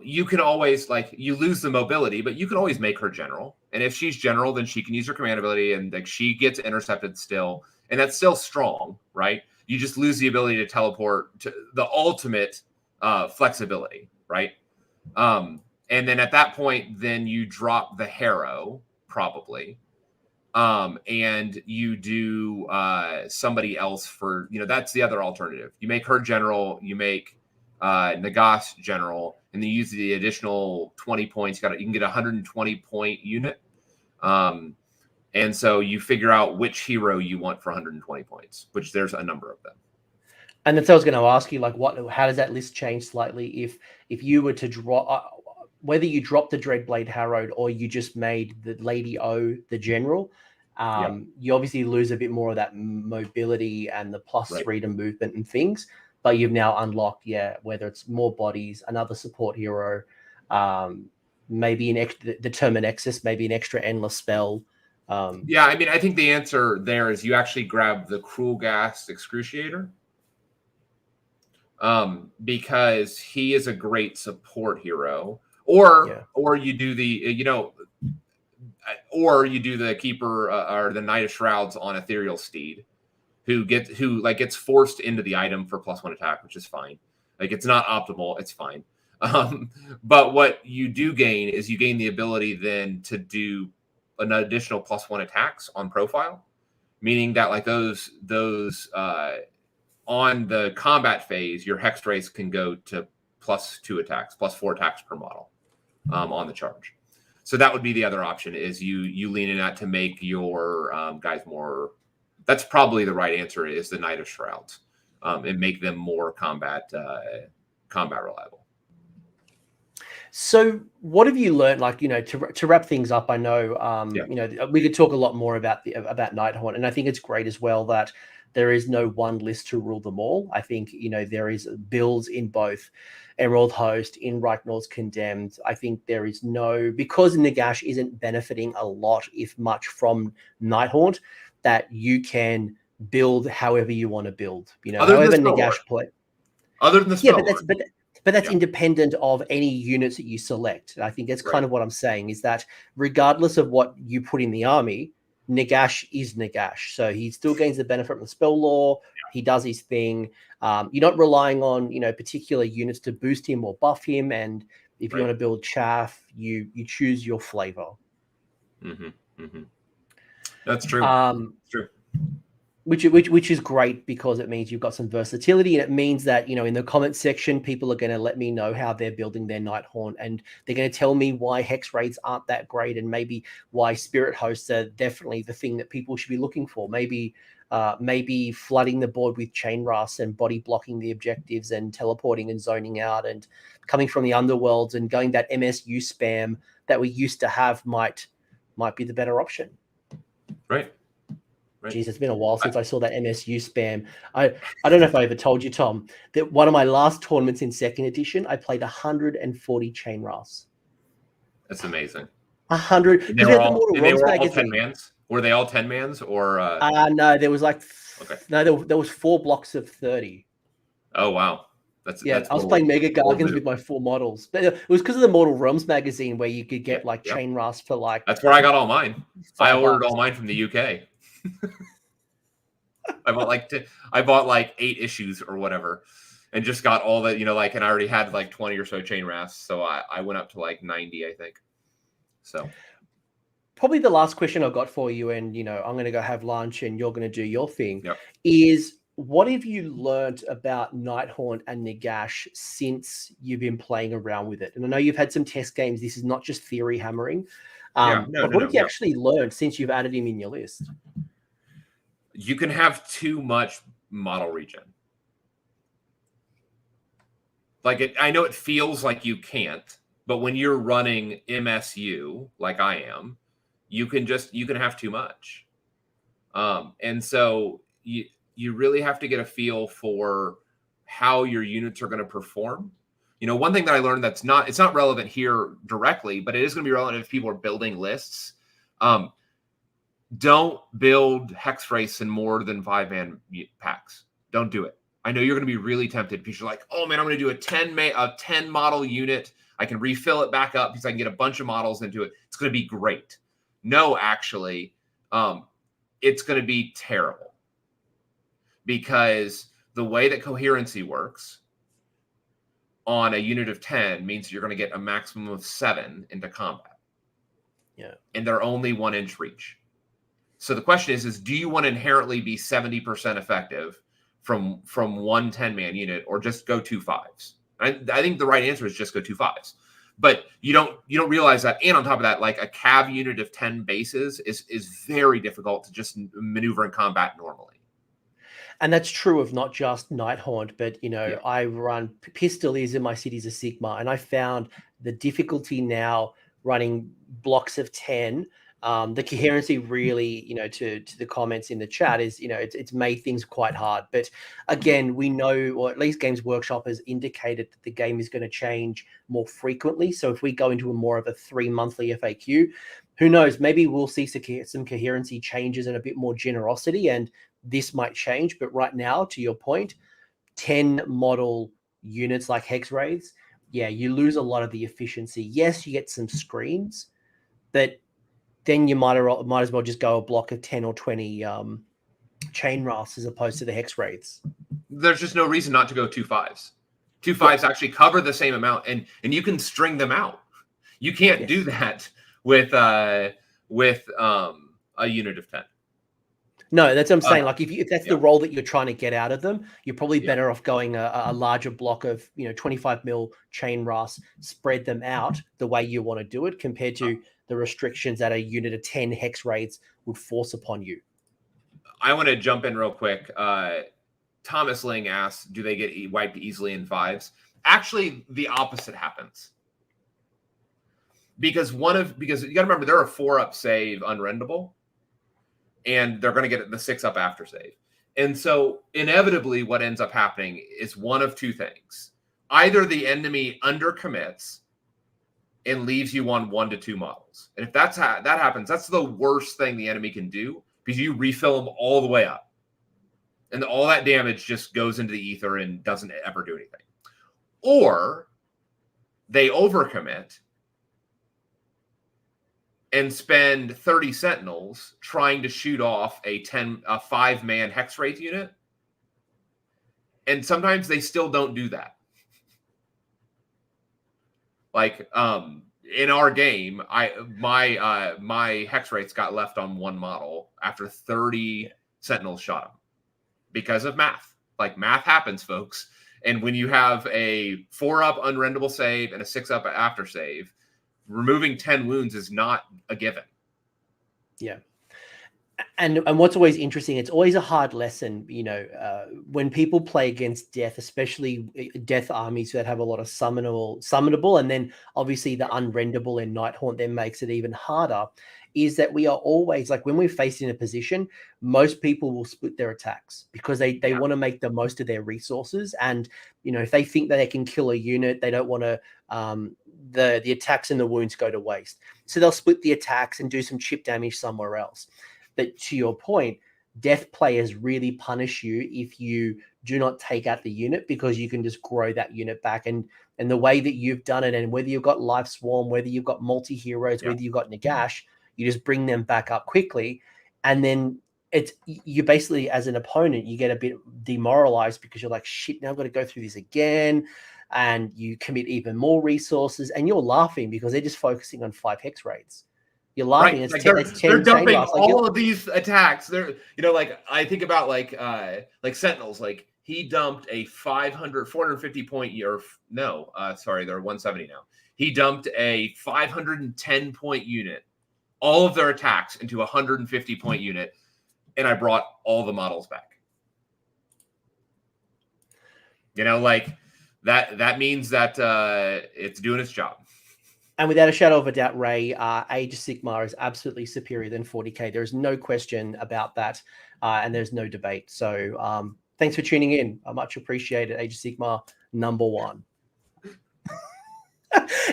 You can always you lose the mobility, but you can always make her general. And if she's general, then she can use her command ability and she gets intercepted still. And that's still strong, right? You just lose the ability to teleport to the ultimate flexibility, right? And then at that point, then you drop the Harrow probably. And you do somebody else for, that's the other alternative. You make her general, you make Nagash general, and then use the additional 20 points. You can get a 120 point unit. And so you figure out which hero you want for 120 points, which there's a number of them. And that's what I was going to ask you, how does that list change slightly if you were to draw, whether you drop the Dreadblade Harrowed or you just made the Lady O the general, you obviously lose a bit more of that mobility and the +3 to movement and things. But you've now unlocked, whether it's more bodies, another support hero, maybe the Terminexus, maybe an extra endless spell. I mean, I think the answer there is you actually grab the Cruel Gas Excruciator, because he is a great support hero, or you do the or you do the Keeper or the Knight of Shrouds on Ethereal Steed. Who gets forced into the item for +1 attack, which is fine. It's not optimal, it's fine. But what you do gain is you gain the ability then to do an additional +1 attacks on profile, meaning that those on the combat phase, your Hex Race can go to +2 attacks, +4 attacks per model on the charge. So that would be the other option, is you lean in that to make your guys more. That's probably the right answer, is the Knight of Shrouds, and make them more combat reliable. So what have you learned, to wrap things up? I know, we could talk a lot more about Nighthawt, and I think it's great as well that there is no one list to rule them all. I think, there is builds in both Emerald Host, in Reichnor's Condemned. I think there is because Nagash isn't benefiting a lot, if much, from Nighthawt, that you can build however you want to build. However Nagash play. Other than the spell. But that's independent of any units that you select. I think that's kind of what I'm saying, is that regardless of what you put in the army, Nagash is Nagash. So he still gains the benefit from the spell law. He does his thing. You're not relying on, particular units to boost him or buff him. And if you want to build chaff, you choose your flavor. Mm-hmm. Mm-hmm. That's true. True. Which is great, because it means you've got some versatility, and it means that, in the comment section, people are going to let me know how they're building their Nighthawt, and they're going to tell me why Hex Raids aren't that great, and maybe why Spirit Hosts are definitely the thing that people should be looking for. Maybe flooding the board with chain rasps and body blocking the objectives and teleporting and zoning out and coming from the underworlds and going that MSU spam that we used to have might be the better option. Right. Jeez, it's been a while since I saw that MSU spam. I don't know if I ever told you, Tom, that one of my last tournaments in second edition, I played 140 chain rasps. That's amazing. 100. And they were all 10 mans? Were they all 10 mans or? No, there was there was 4 blocks of 30. Oh wow. I was playing Mega Gargans with my 4 models, but it was because of the Mortal Realms magazine, where you could get chain rasps for That's where I got all mine. I ordered all mine from the UK. I bought 8 issues or whatever, and just got all that, and I already had 20 or so chain rasps, so I went up to 90, I think. So probably the last question I've got for you, and I'm going to go have lunch and you're going to do your thing, Yep. is what have you learned about Nighthaunt and Nagash since you've been playing around with it? And I know you've had some test games. This is not just theory hammering. But what have you actually learned since you've added him in your list? You can have too much model regen. Like I know it feels like you can't, but when you're running MSU like I am, you can have too much. And so you really have to get a feel for how your units are going to perform. One thing that I learned it's not relevant here directly, but it is going to be relevant if people are building lists. Don't build Hex Race in more than 5-man packs. Don't do it. I know you're going to be really tempted because you're like, oh man, I'm going to do a 10 model unit. I can refill it back up because I can get a bunch of models into it. It's going to be great. No, actually, it's going to be terrible because the way that coherency works on a unit of 10 means you're going to get a maximum of 7 into combat. Yeah. And they're only 1-inch reach. So the question is do you want to inherently be 70% effective from one 10-man unit, or just go 2 5s? I think the right answer is just go 2 5s. But you don't realize that. And on top of that, like a cav unit of 10 bases is very difficult to just maneuver in combat normally. And that's true of not just Nighthaunt, but I run Pistoliers in my cities of Sigma, and I found the difficulty now running blocks of 10. The coherency really, to the comments in the chat is, it's made things quite hard. But again, we know, or at least Games Workshop has indicated that the game is going to change more frequently. So if we go into more of a 3-monthly FAQ, who knows, maybe we'll see some coherency changes and a bit more generosity, and this might change. But right now, to your point, 10 model units like Hex Race, you lose a lot of the efficiency. Yes, you get some screens, but then you might as well just go a block of 10 or 20 chain rafts as opposed to the Hex Wraiths. There's just no reason not to go 2 5s. 2 5s actually cover the same amount, and you can string them out. You can't do that with a unit of 10. No, that's what I'm saying. Like if that's the role that you're trying to get out of them, you're probably better off going a larger block of 25 mil chain rafts, spread them out the way you want to do it, compared to the restrictions that a unit of 10 Hex Raids would force upon you. I want to jump in real quick. Thomas Ling asks, do they get wiped easily in 5s? Actually, the opposite happens. Because you got to remember, they're a 4-up save unrendable, and they're going to get the 6-up after save. And so inevitably what ends up happening is one of two things. Either the enemy undercommits and leaves you on 1 to 2 models. And if that happens, that's the worst thing the enemy can do, because you refill them all the way up. And all that damage just goes into the ether and doesn't ever do anything. Or they overcommit and spend 30 sentinels trying to shoot off a 5-man Hex Wraith unit. And sometimes they still don't do that. Like in our game, my Hex Wraiths got left on 1 model after 30 sentinels shot them because of math. Like, math happens, folks. And when you have a 4-up unrendable save and a 6-up after save, removing 10 wounds is not a given. Yeah. And what's always interesting, it's always a hard lesson, when people play against death, especially death armies that have a lot of summonable, and then obviously the unrendable in Nighthaunt then makes it even harder, is that we are always, like, when we're faced in a position, most people will split their attacks because they want to make the most of their resources. And, if they think that they can kill a unit, they don't want to, the attacks and the wounds go to waste. So they'll split the attacks and do some chip damage somewhere else. But to your point, death players really punish you if you do not take out the unit, because you can just grow that unit back. And the way that you've done it, and whether you've got Life Swarm, whether you've got multi-heroes, whether you've got Nagash, you just bring them back up quickly. And then you basically, as an opponent, you get a bit demoralized because you're like, shit, now I've got to go through this again. And you commit even more resources, and you're laughing because they're just focusing on 5 Hex Raids. You're laughing. Right? It's, Like 10, it's 10 they're chain dumping blast. Like all of these attacks. They're, like I think about like Sentinels. Like he dumped a 450 point year. No, sorry, they're 170 now. He dumped a 510 point unit, all of their attacks into a 150 point unit, and I brought all the models back. Like that means that it's doing its job. And without a shadow of a doubt, Ray, Age of Sigmar is absolutely superior than 40k. There's no question about that, and there's no debate. So thanks for tuning in. I much appreciate it. Age of Sigmar #1.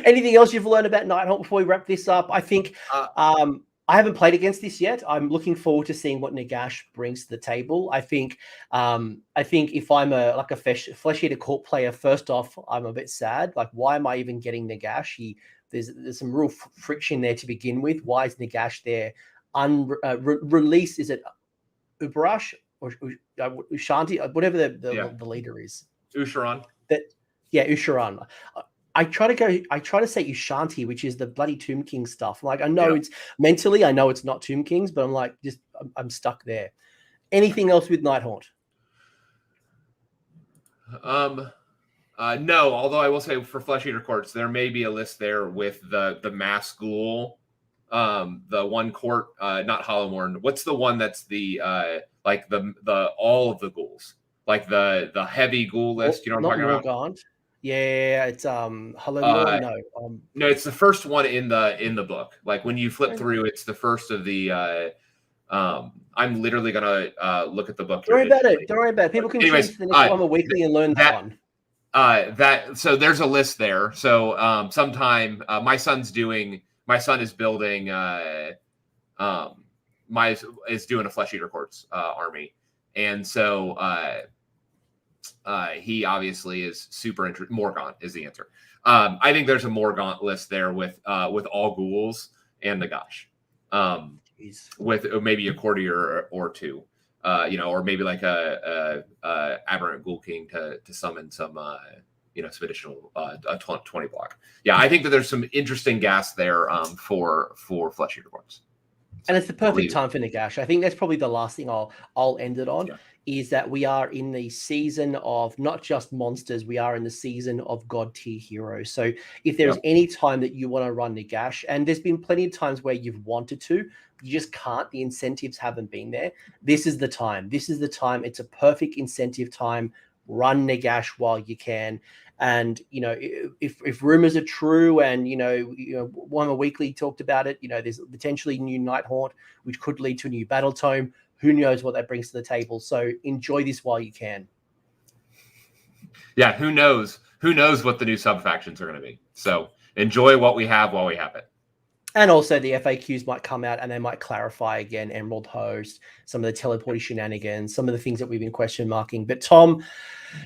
Anything else you've learned about Nighthawt before we wrap this up? I think I haven't played against this yet. I'm looking forward to seeing what Nagash brings to the table. I think if I'm a Flesh Eater Court player, first off, I'm a bit sad. Like, why am I even getting Nagash? There's some real friction there to begin with. Why is Nagash there? Release, is it Ubarash or Ushanti, whatever the leader is? Usharan. Usharan. I try to say Ushanti, which is the bloody Tomb King stuff. Like, I know it's mentally, I know it's not Tomb Kings, but I'm like, I'm stuck there. Anything else with Nighthawt? No, although I will say for Flesh Eater Courts, there may be a list there with the mass ghoul, the one court, not Hollowmorn. What's the one that's the like the all of the ghouls, like the heavy ghoul list? You know what I'm talking about? Yeah, it's Hollowmorn. No, it's the first one in the book. Like when you flip through, it's the first of the. I'm literally gonna look at the book. Don't worry about it. People can choose the next Warhammer Weekly and learn that one. So there's a list there. So sometime my son is building is doing a Flesh Eater Courts army, and so he obviously is super interested. Morgaunt is the answer. I think there's a Morgaunt list there with all ghouls and Nagash, with maybe a courtier or two. Or maybe like a aberrant ghoul king to summon some some additional 20 block. Yeah, I think that there's some interesting gas there for Flesh Eater Courts. And it's the perfect time for Nagash. I think that's probably the last thing I'll end it on, is that we are in the season of not just monsters, we are in the season of God tier heroes. So if there's any time that you want to run Nagash, and there's been plenty of times where you've wanted to, you just can't, the incentives haven't been there. This is the time. It's a perfect incentive time. Run Nagash while you can. And, if rumors are true and, Warhammer Weekly talked about it, there's potentially new Nighthawt, which could lead to a new battle tome. Who knows what that brings to the table? So enjoy this while you can. Yeah, who knows? Who knows what the new sub-factions are going to be? So enjoy what we have while we have it. And also the FAQs might come out and they might clarify again Emerald Host, some of the teleporting shenanigans, some of the things that we've been question marking. But Tom,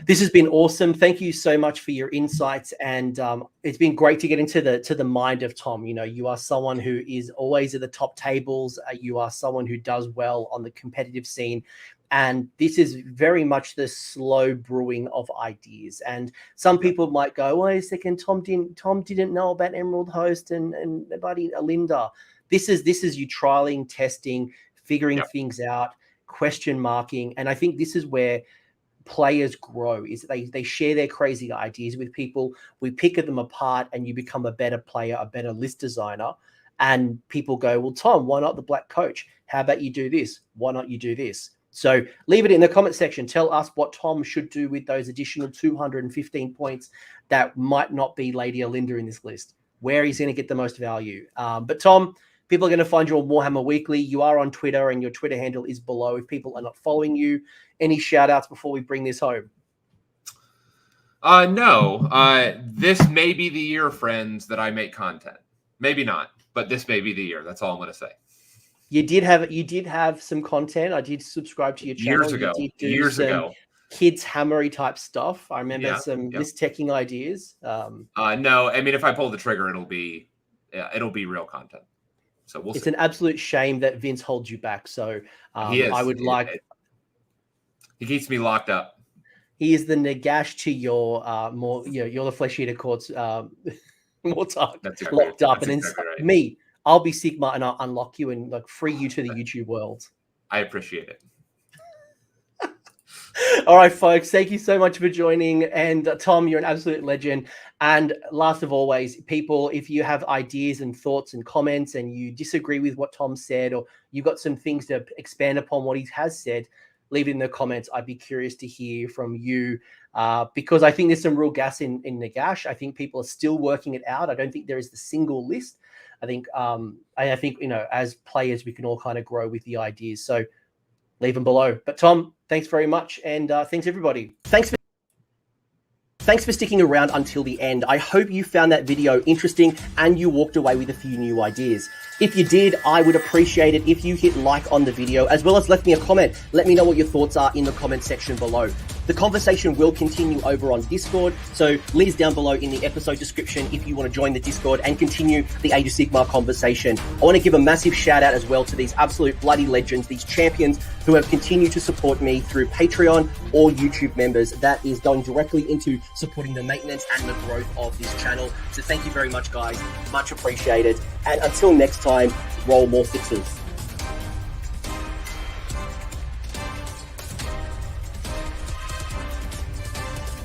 this has been awesome. Thank you so much for your insights. And it's been great to get into the mind of Tom. You are someone who is always at the top tables. You are someone who does well on the competitive scene. And this is very much the slow brewing of ideas. And some people might go, wait a second, Tom didn't know about Emerald Host and buddy Alinda. This is you trialing, testing, figuring things out, question marking. And I think this is where players grow, is they share their crazy ideas with people. We pick them apart and you become a better player, a better list designer. And people go, well, Tom, why not the Black Coach? How about you do this? Why not you do this? So leave it in the comment section. Tell us what Tom should do with those additional 215 points that might not be Lady Alinda in this list, where he's going to get the most value. But Tom, people are going to find you on Warhammer Weekly. You are on Twitter and your Twitter handle is below if people are not following you. Any shout outs before we bring this home? No. This may be the year, friends, that I make content. Maybe not, but this may be the year. That's all I'm going to say. You did have some content. I did subscribe to your channel. Years ago. Kids hammery type stuff. I remember some list-teching ideas. No, I mean, if I pull the trigger, it'll be real content. So we'll see. It's an absolute shame that Vince holds you back. So I would like. He keeps me locked up. He is the Nagash to your you're the Flesh Eater Courts Mortark locked up, and then me. I'll be Sigma and I'll unlock you and like free you to the YouTube world. I appreciate it. All right, folks, thank you so much for joining. And Tom, you're an absolute legend. And last of always, people, if you have ideas and thoughts and comments and you disagree with what Tom said, or you've got some things to expand upon what he has said, leave it in the comments. I'd be curious to hear from you because I think there's some real gas in Nagash. I think people are still working it out. I don't think there is the single list. I think, you know, as players, we can all kind of grow with the ideas. So leave them below. But Tom, thanks very much. And thanks, everybody. Thanks for sticking around until the end. I hope you found that video interesting and you walked away with a few new ideas. If you did, I would appreciate it if you hit like on the video, as well as left me a comment. Let me know what your thoughts are in the comment section below. The conversation will continue over on Discord, so links down below in the episode description if you want to join the Discord and continue the Age of Sigmar conversation. I want to give a massive shout out as well to these absolute bloody legends, these champions who have continued to support me through Patreon or YouTube members. That is going directly into supporting the maintenance and the growth of this channel. So thank you very much, guys. Much appreciated. And until next time, roll more sixes.